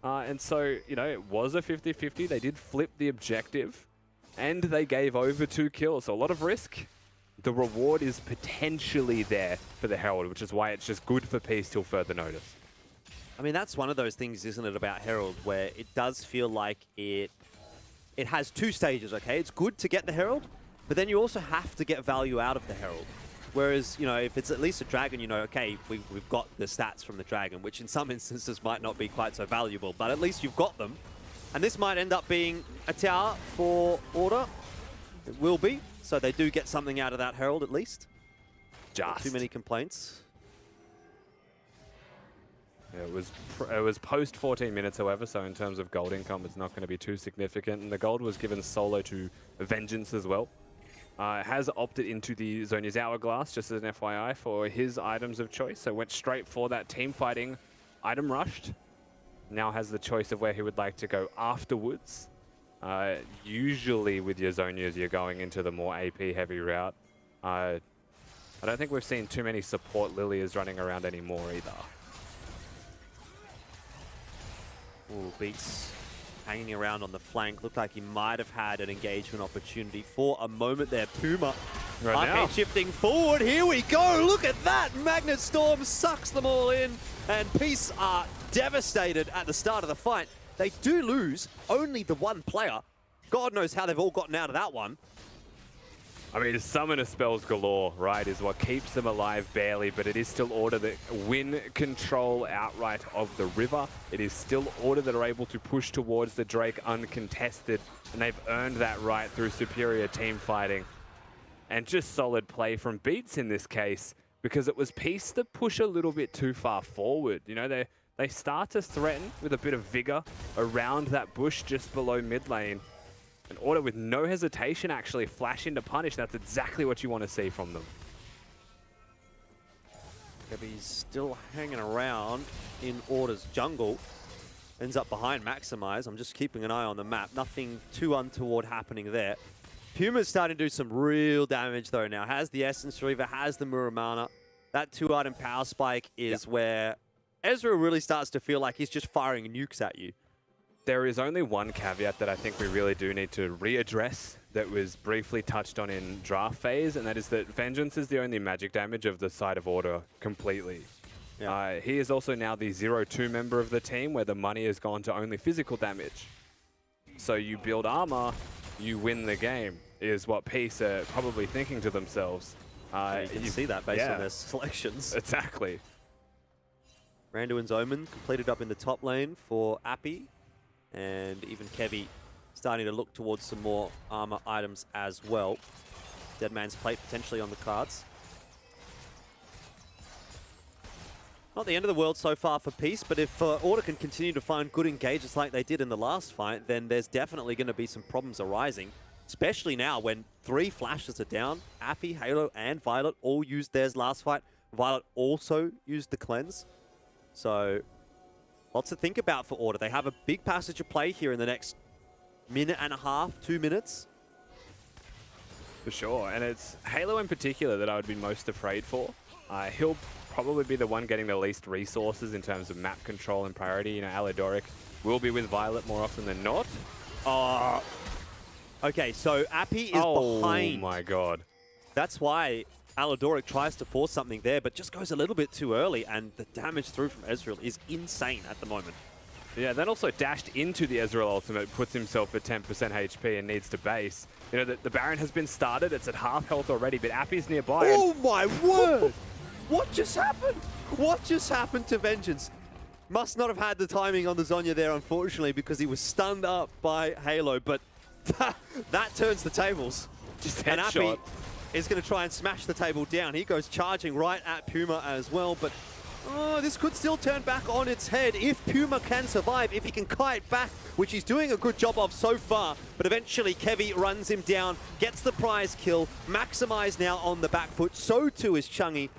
And so, you know, it was a 50-50. They did flip the objective, and they gave over 2 kills, so a lot of risk. The reward is potentially there for the Herald, which is why it's just good for Peace till further notice. I mean, that's one of those things, isn't it, about Herald, where it does feel like it has 2 stages, okay? It's good to get the Herald, but then you also have to get value out of the Herald. Whereas, you know, if it's at least a Dragon, you know, okay, we've got the stats from the Dragon, which in some instances might not be quite so valuable, but at least you've got them. And this might end up being a tower for Order. It will be, so they do get something out of that Herald at least. Just. Too many complaints. Yeah, it was post 14 minutes, however, so in terms of gold income, it's not going to be too significant. And the gold was given solo to Vengeance as well. Has opted into the Zhonya's Hourglass, just as an FYI, for his items of choice. So went straight for that team fighting item rushed. Now has the choice of where he would like to go afterwards. Usually with your Zhonyas, you're going into the more AP heavy route. I don't think we've seen too many support Lilias running around anymore either. Ooh, Beats hanging around on the flank. Looked like he might have had an engagement opportunity for a moment there. Puma Right now. shifting forward. Here we go. Look at that. Magnet Storm sucks them all in. And Peace are devastated at the start of the fight. They do lose only the 1 player. God knows how they've all gotten out of that one. I mean, summoner spells galore, right, is what keeps them alive barely, but it is still Order that win control outright of the river. It is still Order that are able to push towards the Drake uncontested, and they've earned that right through superior team fighting. And just solid play from Beats in this case, because it was Peace that push a little bit too far forward. You know, they start to threaten with a bit of vigor around that bush just below mid lane. And Order with no hesitation actually flash into punish. That's exactly what you want to see from them. He's still hanging around in Order's jungle. Ends up behind Maximize. I'm just keeping an eye on the map. Nothing too untoward happening there. Puma's starting to do some real damage though now. Has the Essence Reaver, has the Muramana. That 2-item power spike is where Ezreal really starts to feel like he's just firing nukes at you. There is only one caveat that I think we really do need to readdress that was briefly touched on in draft phase, and that is that Vengeance is the only magic damage of the side of Order completely. Yeah. He is also now the 0-2 member of the team where the money has gone to only physical damage. So you build armor, you win the game, is what Peace are probably thinking to themselves. You can see that based on their selections. Exactly. Randuin's Omen completed up in the top lane for Appy. And even Kevy starting to look towards some more armor items as well. Dead Man's Plate potentially on the cards. Not the end of the world so far for Peace, but if Order can continue to find good engages like they did in the last fight, then there's definitely going to be some problems arising, especially now when 3 flashes are down. Appy, Halo, and Violet all used theirs last fight. Violet also used the cleanse. So, lots to think about for Order. They have a big passage of play here in the next minute and a half, 2 minutes. For sure, and it's Halo in particular that I would be most afraid for. He'll probably be the one getting the least resources in terms of map control and priority. You know, Alidoric will be with Violet more often than not. Okay, so Appy is behind. Oh my god. That's why Alidoric tries to force something there, but just goes a little bit too early, and the damage through from Ezreal is insane at the moment. Yeah, then also dashed into the Ezreal ultimate, puts himself at 10% HP and needs to base. You know, the Baron has been started, it's at half health already, but Appy's nearby. Oh my word! What just happened? What just happened to Vengeance? Must not have had the timing on the Zhonya there, unfortunately, because he was stunned up by Halo, but that turns the tables. Just and headshot. Appy is going to try and smash the table down. He goes charging right at Puma as well, but this could still turn back on its head if Puma can survive, if he can kite back, which he's doing a good job of so far. But eventually, Kevy runs him down, gets the prize kill. Maximize now on the back foot. So too is Chungy.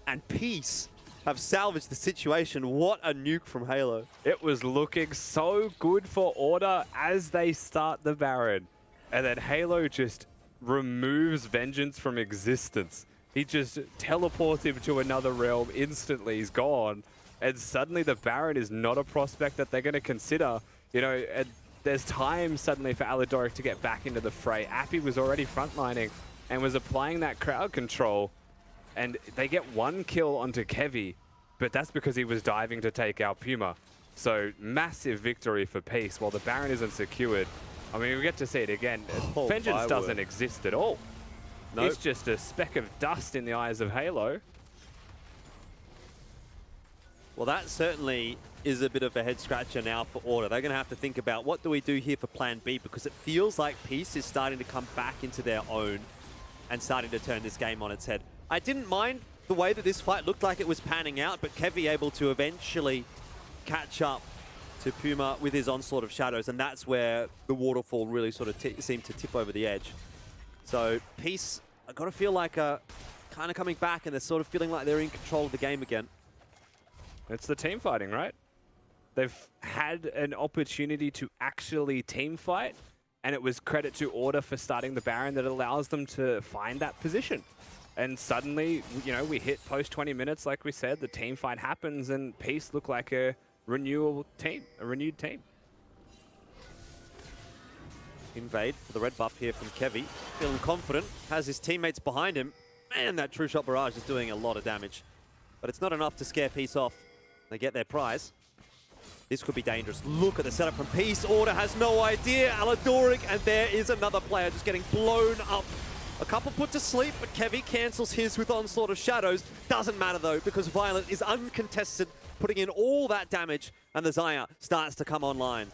And Peace have salvaged the situation. What a nuke from Halo. It was looking so good for Order as they start the Baron. And then Halo just removes Vengeance from existence. He just teleports him to another realm instantly. He's gone. And suddenly the Baron is not a prospect that they're going to consider. You know, and there's time suddenly for Alidoric to get back into the fray. Appy was already frontlining and was applying that crowd control. And they get 1 kill onto Kevy, but that's because he was diving to take out Puma. So massive victory for Peace while the Baron isn't secured. I mean, we get to see it again. Vengeance doesn't exist at all. Nope. It's just a speck of dust in the eyes of Halo. Well, that certainly is a bit of a head scratcher now for Order. They're going to have to think about what do we do here for plan B, because it feels like Peace is starting to come back into their own and starting to turn this game on its head. I didn't mind the way that this fight looked like it was panning out, but Kevy able to eventually catch up to Puma with his onslaught of shadows, and that's where the waterfall really sort of seemed to tip over the edge. So Peace, I got to feel like kind of coming back, and they're sort of feeling like they're in control of the game again. It's the team fighting, right? They've had an opportunity to actually team fight, and it was credit to Order for starting the Baron that allows them to find that position. And suddenly, you know, we hit post 20 minutes, like we said, the team fight happens, and Peace look like a renewed team. Invade for the red buff here from Kevy. Feeling confident, has his teammates behind him. Man, that True Shot Barrage is doing a lot of damage. But it's not enough to scare Peace off. They get their prize. This could be dangerous. Look at the setup from Peace. Order has no idea. Alidoric, and there is another player just getting blown up. A couple put to sleep, but Kevy cancels his with Onslaught of Shadows. Doesn't matter though, because Violet is uncontested, putting in all that damage, and the Xayah starts to come online.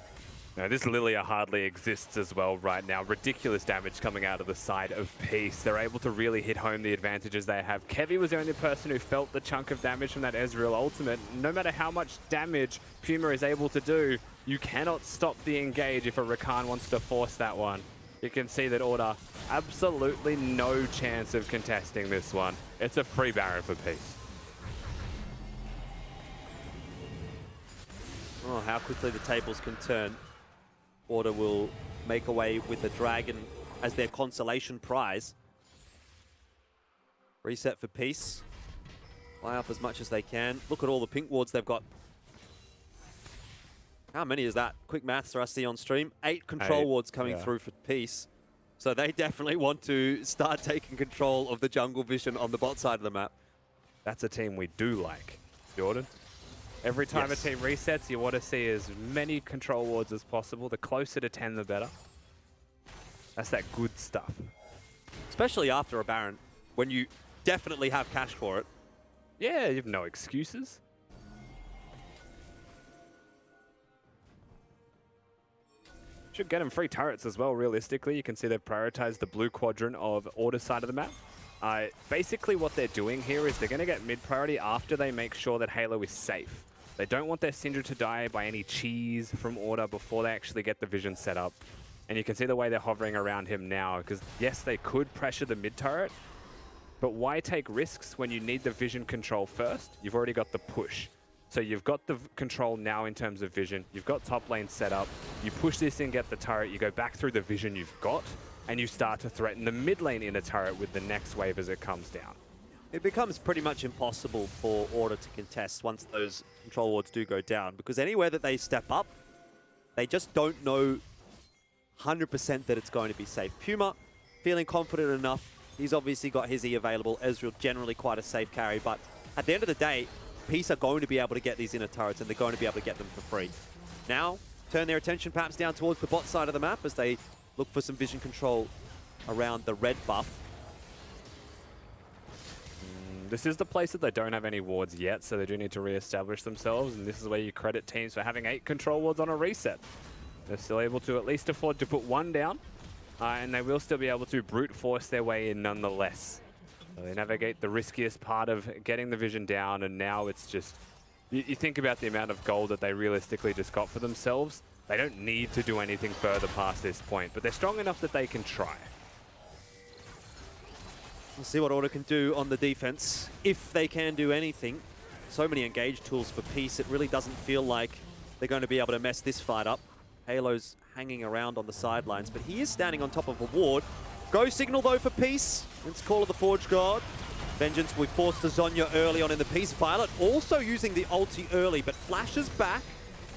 Now, this Lilia hardly exists as well right now. Ridiculous damage coming out of the side of Peace. They're able to really hit home the advantages they have. Kevy was the only person who felt the chunk of damage from that Ezreal ultimate. No matter how much damage Puma is able to do, you cannot stop the engage if a Rakan wants to force that one. You can see that Order, absolutely no chance of contesting this one. It's a free Baron for Peace. Oh, how quickly the tables can turn. Order will make away with the Dragon as their consolation prize. Reset for Peace. Fly up as much as they can. Look at all the pink wards they've got. How many is that? Quick maths, Rusty, on stream. 8 control wards coming through for Peace. So they definitely want to start taking control of the jungle vision on the bot side of the map. That's a team we do like, Jordan. Every time a team resets, you want to see as many control wards as possible. The closer to 10, the better. That's that good stuff. Especially after a Baron, when you definitely have cash for it. Yeah, you have no excuses. Should get them free turrets as well, realistically. You can see they've prioritized the blue quadrant of Order side of the map. Basically what they're doing here is they're going to get mid priority after they make sure that Halo is safe. They don't want their Syndra to die by any cheese from Order before they actually get the vision set up. And you can see the way they're hovering around him now, because yes, they could pressure the mid turret, but why take risks when you need the vision control first? You've already got the push. So you've got the control now in terms of vision. You've got top lane set up. You push this in, get the turret. You go back through the vision you've got, and you start to threaten the mid lane inner turret with the next wave as it comes down. It becomes pretty much impossible for Order to contest once those control wards do go down, because anywhere that they step up, they just don't know 100% that it's going to be safe. Puma, feeling confident enough. He's obviously got his E available. Ezreal, generally quite a safe carry, but at the end of the day, Peace are going to be able to get these inner turrets, and they're going to be able to get them for free. Now, turn their attention perhaps down towards the bot side of the map as they look for some vision control around the red buff. This is the place that they don't have any wards yet, so they do need to re-establish themselves, and this is where you credit teams for having 8 control wards on a reset. They're still able to at least afford to put 1 down, and they will still be able to brute force their way in nonetheless. So they navigate the riskiest part of getting the vision down, and now it's just... You think about the amount of gold that they realistically just got for themselves. They don't need to do anything further past this point, but they're strong enough that they can try. We'll see what Order can do on the defense, if they can do anything. So many engage tools for Peace, it really doesn't feel like they're going to be able to mess this fight up. Halo's hanging around on the sidelines, but he is standing on top of a ward. Go signal though for Peace. It's Call of the Forge God. Vengeance, we forced the Zhonya early on in the piece. Violet also using the ulti early, but flashes back.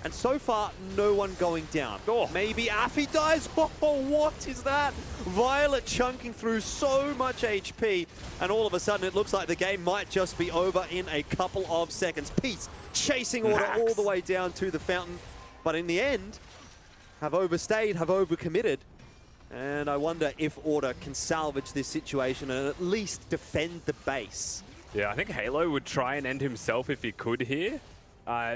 And so far, no one going down. Oh, maybe Afi dies. Oh, what is that? Violet chunking through so much HP. And all of a sudden, it looks like the game might just be over in a couple of seconds. Peace chasing Order all the way down to the fountain. But in the end, have overstayed, have overcommitted. And I wonder if Order can salvage this situation and at least defend the base. Yeah, I think Halo would try and end himself if he could here.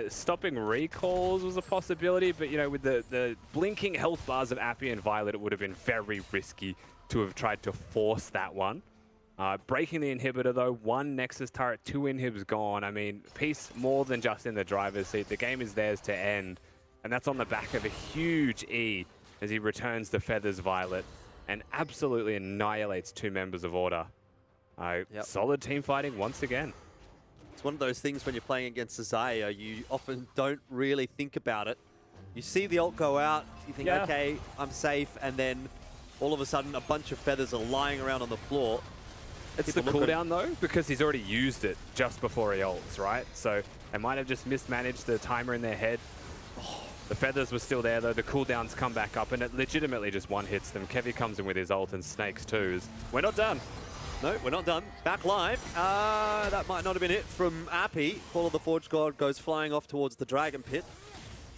Stopping recalls was a possibility, but you know, with the blinking health bars of Appy and Violet, it would have been very risky to have tried to force that one. Breaking the inhibitor though, 1 Nexus turret, 2 inhibs gone. I mean, Peace more than just in the driver's seat. The game is theirs to end, and that's on the back of a huge E as he returns the Feathers Violet and absolutely annihilates 2 members of Order. Solid team fighting once again. It's one of those things when you're playing against Xayah, you often don't really think about it. You see the ult go out, you think, okay, I'm safe, and then all of a sudden a bunch of feathers are lying around on the floor. It's the cooldown though, because he's already used it just before he ults, right? So they might have just mismanaged the timer in their head. The feathers were still there though, the cooldowns come back up, and it legitimately just one-hits them. Kevy comes in with his ult and snakes twos. We're not done. No, we're not done. Back live. That might not have been it from Appy. Call of the Forge God goes flying off towards the Dragon Pit.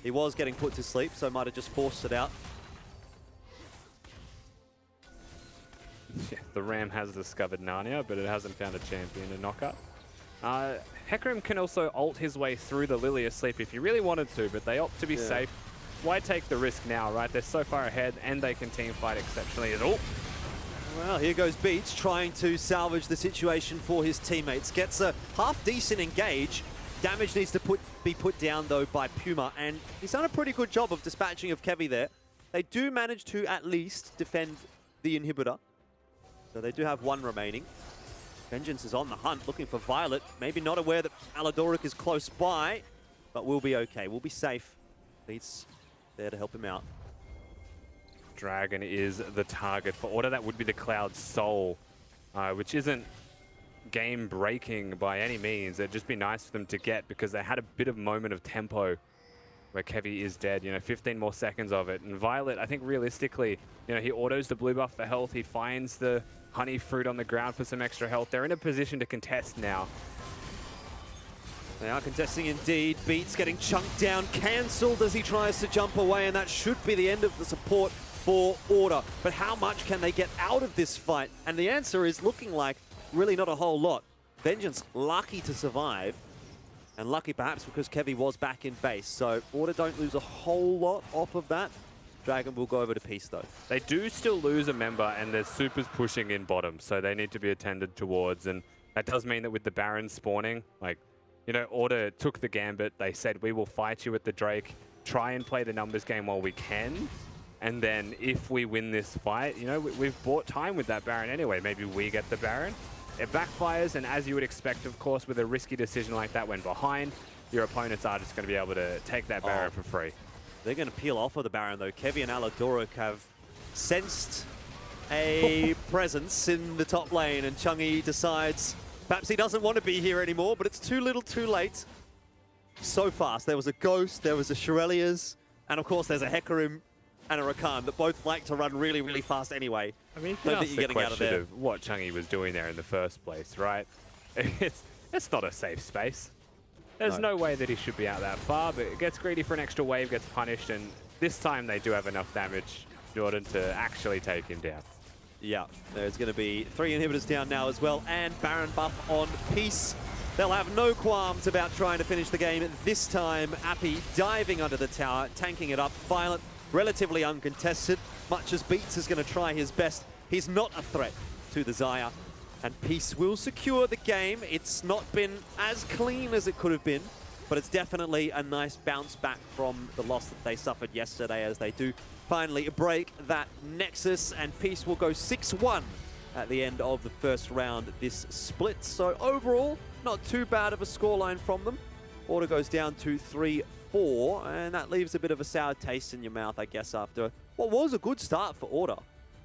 He was getting put to sleep, so might have just forced it out. Yeah, the Ram has discovered Narnia, but it hasn't found a champion to knock up. Hecarim can also ult his way through the Lily Asleep if he really wanted to, but they opt to be safe. Why take the risk now, right? They're so far ahead, and they can team fight exceptionally at all. Well, here goes Beach trying to salvage the situation for his teammates. Gets a half-decent engage. Damage needs to be put down, though, by Puma, and he's done a pretty good job of dispatching of Kevy there. They do manage to at least defend the inhibitor, so they do have 1 remaining. Vengeance is on the hunt, looking for Violet. Maybe not aware that Aladoric is close by, but we'll be okay. We'll be safe. Beats there to help him out. Dragon is the target for Order. That would be the Cloud Soul, which isn't game-breaking by any means. It'd just be nice for them to get because they had a bit of moment of tempo where Kevy is dead. You know, 15 more seconds of it. And Violet, I think realistically, you know, he autos the blue buff for health. He finds the honey fruit on the ground for some extra health. They're in a position to contest now. They are contesting indeed. Beats getting chunked down, cancelled as he tries to jump away, and that should be the end of the support for Order. But how much can they get out of this fight? And the answer is looking like really not a whole lot. Vengeance lucky to survive, and lucky perhaps because Kevy was back in base. So Order don't lose a whole lot off of that. Dragon will go over to Peace, though. They do still lose a member, and there's supers pushing in bottom, so they need to be attended towards. And that does mean that with the Baron spawning, like, you know, Order took the gambit. They said, we will fight you with the Drake, try and play the numbers game while we can. And then if we win this fight, you know, we've bought time with that Baron anyway. Maybe we get the Baron. It backfires, and as you would expect, of course, with a risky decision like that when behind, your opponents are just going to be able to take that Baron for free. They're going to peel off of the Baron, though. Kevy and Aladoric have sensed a presence in the top lane, and Chungi decides perhaps he doesn't want to be here anymore, but it's too little too late. So fast. There was a Ghost, there was a Shirelia's, and of course there's a Hecarim and a Rakan that both like to run really, really fast anyway. I mean, you Don't can think ask you're the getting out of question there. of what Chungi was doing there in the first place, right? It's not a safe space. There's no way that he should be out that far, but it gets greedy for an extra wave, gets punished, and this time they do have enough damage, Jordan, to actually take him down. Yeah, there's going to be 3 inhibitors down now as well, and Baron buff on Peace. They'll have no qualms about trying to finish the game this time. Appy diving under the tower, tanking it up. Violent, relatively uncontested. Much as Beats is going to try his best, he's not a threat to the Xayah. And Peace will secure the game. It's not been as clean as it could have been, but it's definitely a nice bounce back from the loss that they suffered yesterday, as they do finally break that Nexus, and Peace will go 6-1 at the end of the first round this split. So overall, not too bad of a scoreline from them. Order goes down to 3-4, and that leaves a bit of a sour taste in your mouth, I guess, after what was a good start for Order.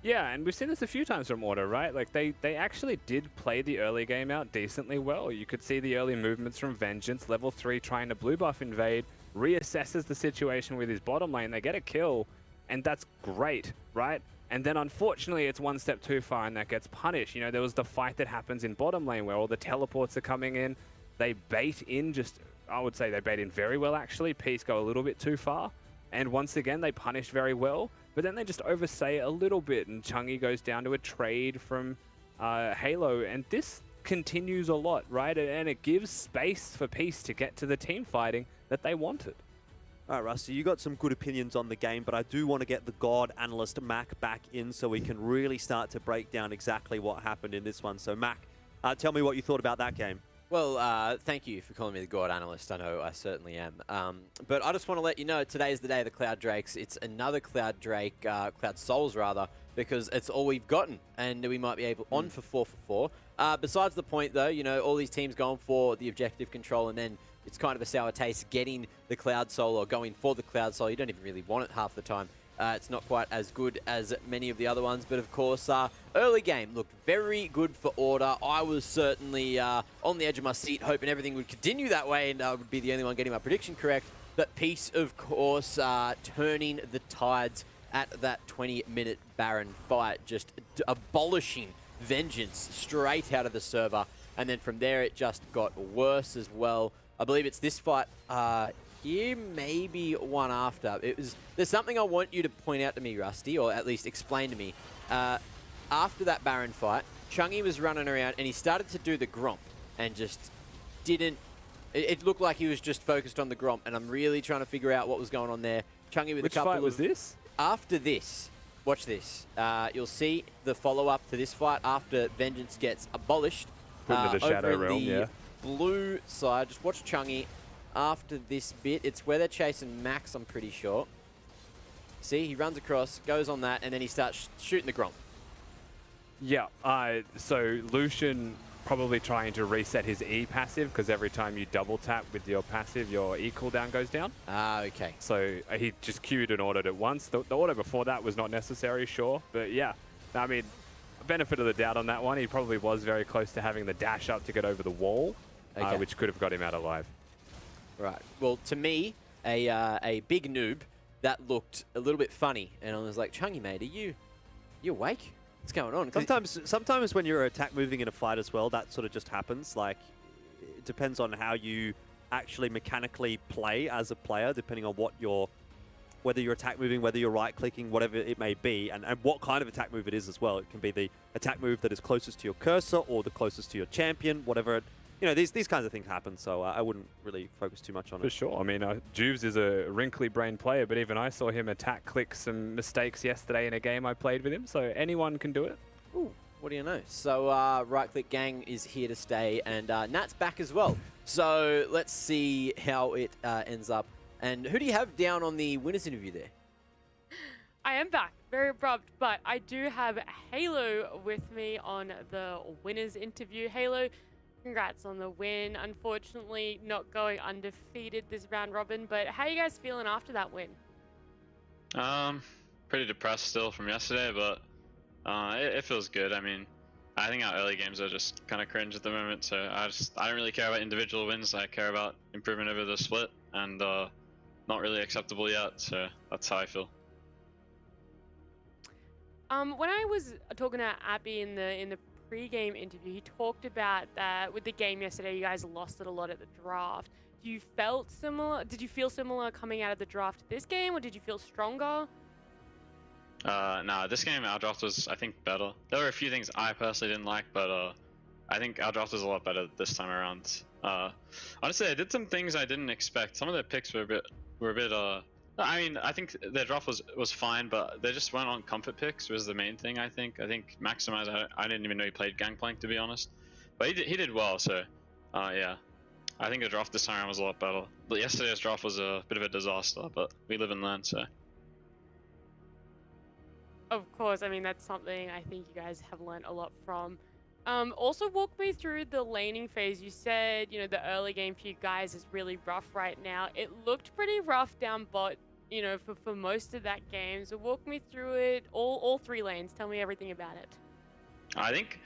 Yeah, and we've seen this a few times from Order, right? Like, they actually did play the early game out decently well. You could see the early movements from Vengeance, level 3 trying to blue buff invade, reassesses the situation with his bottom lane, they get a kill, and that's great, right? And then unfortunately it's one step too far and that gets punished. You know, there was the fight that happens in bottom lane where all the teleports are coming in. They bait in I would say they bait in very well actually. Peace go a little bit too far. And once again, they punish very well. But then they just overstay a little bit, and Chungi goes down to a trade from Halo. And this continues a lot, right? And it gives space for Peace to get to the team fighting that they wanted. All right, Rusty, you got some good opinions on the game, but I do want to get the God analyst Mac back in so we can really start to break down exactly what happened in this one. So, Mac, tell me what you thought about that game. Well, thank you for calling me the God Analyst. I know I certainly am. But I just want to let you know, today is the day of the Cloud Drakes. It's another Cloud Drake, Cloud Souls rather, because it's all we've gotten, and we might be able on for 4 for 4. Besides the point, though, you know, all these teams going for the objective control, and then it's kind of a sour taste getting the Cloud Soul or going for the Cloud Soul. You don't even really want it half the time. It's not quite as good as many of the other ones, but of course, early game looked very good for Order. I was certainly on the edge of my seat, hoping everything would continue that way, and I would be the only one getting my prediction correct. But Peace, of course, turning the tides at that 20-minute Baron fight, just abolishing Vengeance straight out of the server. And then from there, it just got worse as well. I believe it's this fight here, maybe one after. There's something I want you to point out to me, Rusty, or at least explain to me. After that Baron fight, Chungi was running around and he started to do the Gromp and just didn't... It looked like he was just focused on the Gromp, and I'm really trying to figure out what was going on there. Chungi with Which a couple fight was this? After this, watch this. You'll see the follow-up to this fight after Vengeance gets abolished. Put into the Shadow over Realm, in the blue side. Just watch Chungi after this bit. It's where they're chasing Max, I'm pretty sure. See, he runs across, goes on that, and then he starts shooting the Gromp. Yeah, so Lucian probably trying to reset his E passive, because every time you double tap with your passive, your E cooldown goes down. Ah, okay. So he just queued and ordered it once. The order before that was not necessary, sure. But yeah, I mean, benefit of the doubt on that one. He probably was very close to having the dash up to get over the wall, which could have got him out alive. Right. Well, to me, a big noob, that looked a little bit funny. And I was like, Chungi, mate, are you awake? What's going on? Sometimes when you're attack moving in a fight as well, that sort of just happens. Like, it depends on how you actually mechanically play as a player, depending on whether you're attack moving, whether you're right clicking, whatever it may be, and what kind of attack move it is as well. It can be the attack move that is closest to your cursor or the closest to your champion, whatever you know, these kinds of things happen, so I wouldn't really focus too much on For it. sure. I mean, Juves is a wrinkly-brained player, but even I saw him click some mistakes yesterday in a game I played with him, so anyone can do it. Ooh, what do you know? So Right Click Gang is here to stay, and Nat's back as well. So let's see how it ends up. And who do you have down on the winners interview there? I am back. Very abrupt, but I do have Halo with me on the winners interview. Halo, congrats on the win. Unfortunately, not going undefeated this round robin, but how are you guys feeling after that win? Pretty depressed still from yesterday, but it feels good. I mean, I think our early games are just kind of cringe at the moment, so I don't really care about individual wins. I care about improvement over the split, and not really acceptable yet, so that's how I feel. When I was talking to Abby in the pre-game interview, he talked about that with the game yesterday, you guys lost it a lot at the draft. Did you feel similar coming out of the draft this game, or did you feel stronger? Nah, this game our draft was, I think, better. There were a few things I personally didn't like, but I think our draft was a lot better this time around. Honestly, I did some things I didn't expect. Some of their picks were a bit. I mean, I think their draft was fine, but they just went on comfort picks was the main thing. I think Maximize. I didn't even know he played Gangplank, to be honest, but he did well. So, yeah, I think the draft this time around was a lot better. But yesterday's draft was a bit of a disaster, but we live and learn. So. Of course, I mean, that's something I think you guys have learned a lot from. Also, walk me through the laning phase. You said, you know, the early game for you guys is really rough right now. It looked pretty rough down bot, you know, for most of that game. So walk me through it, all three lanes. Tell me everything about it. I think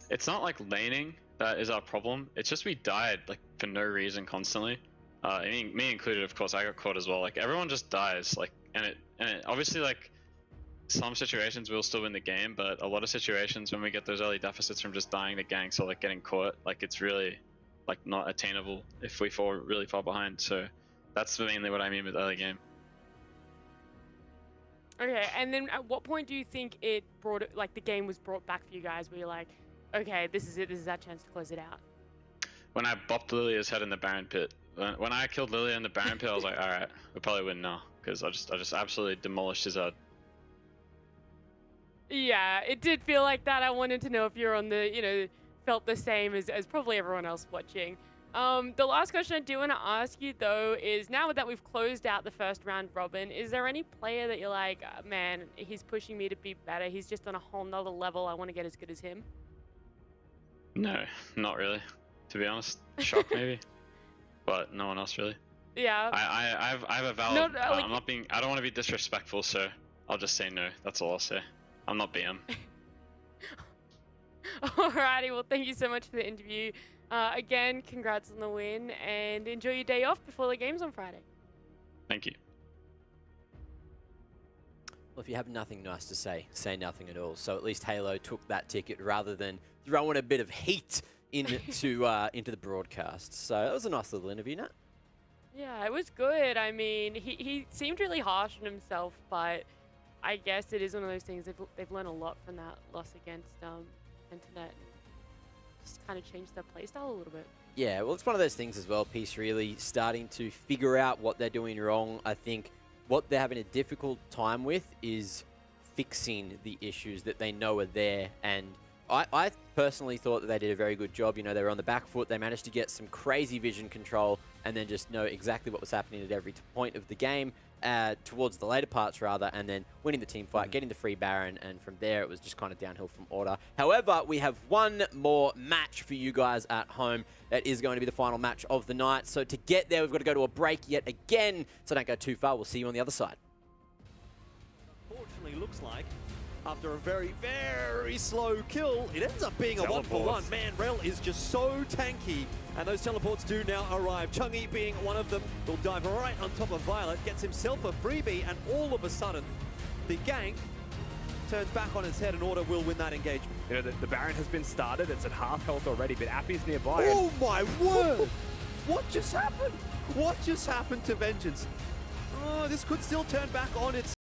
it's not like laning that is our problem. It's just we died like for no reason constantly. I mean, me included, of course. I got caught as well. Like everyone just dies. Like and it obviously like. Some situations we'll still win the game, but a lot of situations when we get those early deficits from just dying to ganks or like getting caught, like it's really like not attainable if we fall really far behind. So that's mainly what I mean with early game. Okay, and then at what point do you think it brought it, like the game was brought back for you guys where you're like, okay, this is it, this is our chance to close it out? When I bopped Lilia's head in the Baron pit. When I killed Lilia in the Baron pit, I was like, all right, we'll probably win now because I just absolutely demolished his head. Yeah, it did feel like that. I wanted to know if you're on the, you know, felt the same as probably everyone else watching. The last question I do want to ask you, though, is now that we've closed out the first round robin, is there any player that you're like, man, he's pushing me to be better. He's just on a whole nother level. I want to get as good as him? No, not really, to be honest. Shock maybe, but no one else really. Yeah. I have a valid. No, like, I'm not being. I don't want to be disrespectful, so I'll just say no. That's all I'll say. I'm not BM. Alrighty, well, thank you so much for the interview. Again, congrats on the win, and enjoy your day off before the game's on Friday. Thank you. Well, if you have nothing nice to say nothing at all. So at least Halo took that ticket rather than throwing a bit of heat into the broadcast. So that was a nice little interview, Nat. Yeah, it was good. I mean, he seemed really harsh on himself, but I guess it is one of those things. They've learned a lot from that loss against Internet. And just kind of changed their playstyle a little bit. Yeah, well, it's one of those things as well. Peace really starting to figure out what they're doing wrong. I think what they're having a difficult time with is fixing the issues that they know are there. And I personally thought that they did a very good job. You know, they were on the back foot. They managed to get some crazy vision control and then just know exactly what was happening at every point of the game. Towards the later parts rather, and then winning the team fight, getting the free Baron, and from there it was just kind of downhill from order. However, we have one more match for you guys at home. That is going to be the final match of the night. So to get there, we've got to go to a break yet again. So don't go too far. We'll see you on the other side. Unfortunately, looks like after a very, very slow kill, it ends up being a 1-for-1. Man, Rel is just so tanky, and those teleports do now arrive. Chungi being one of them, will dive right on top of Violet, gets himself a freebie, and all of a sudden, the gank turns back on its head, and Order will win that engagement. You know, the Baron has been started. It's at half health already, but Appy's nearby. Oh my word! What just happened? What just happened to Vengeance? Oh, this could still turn back on its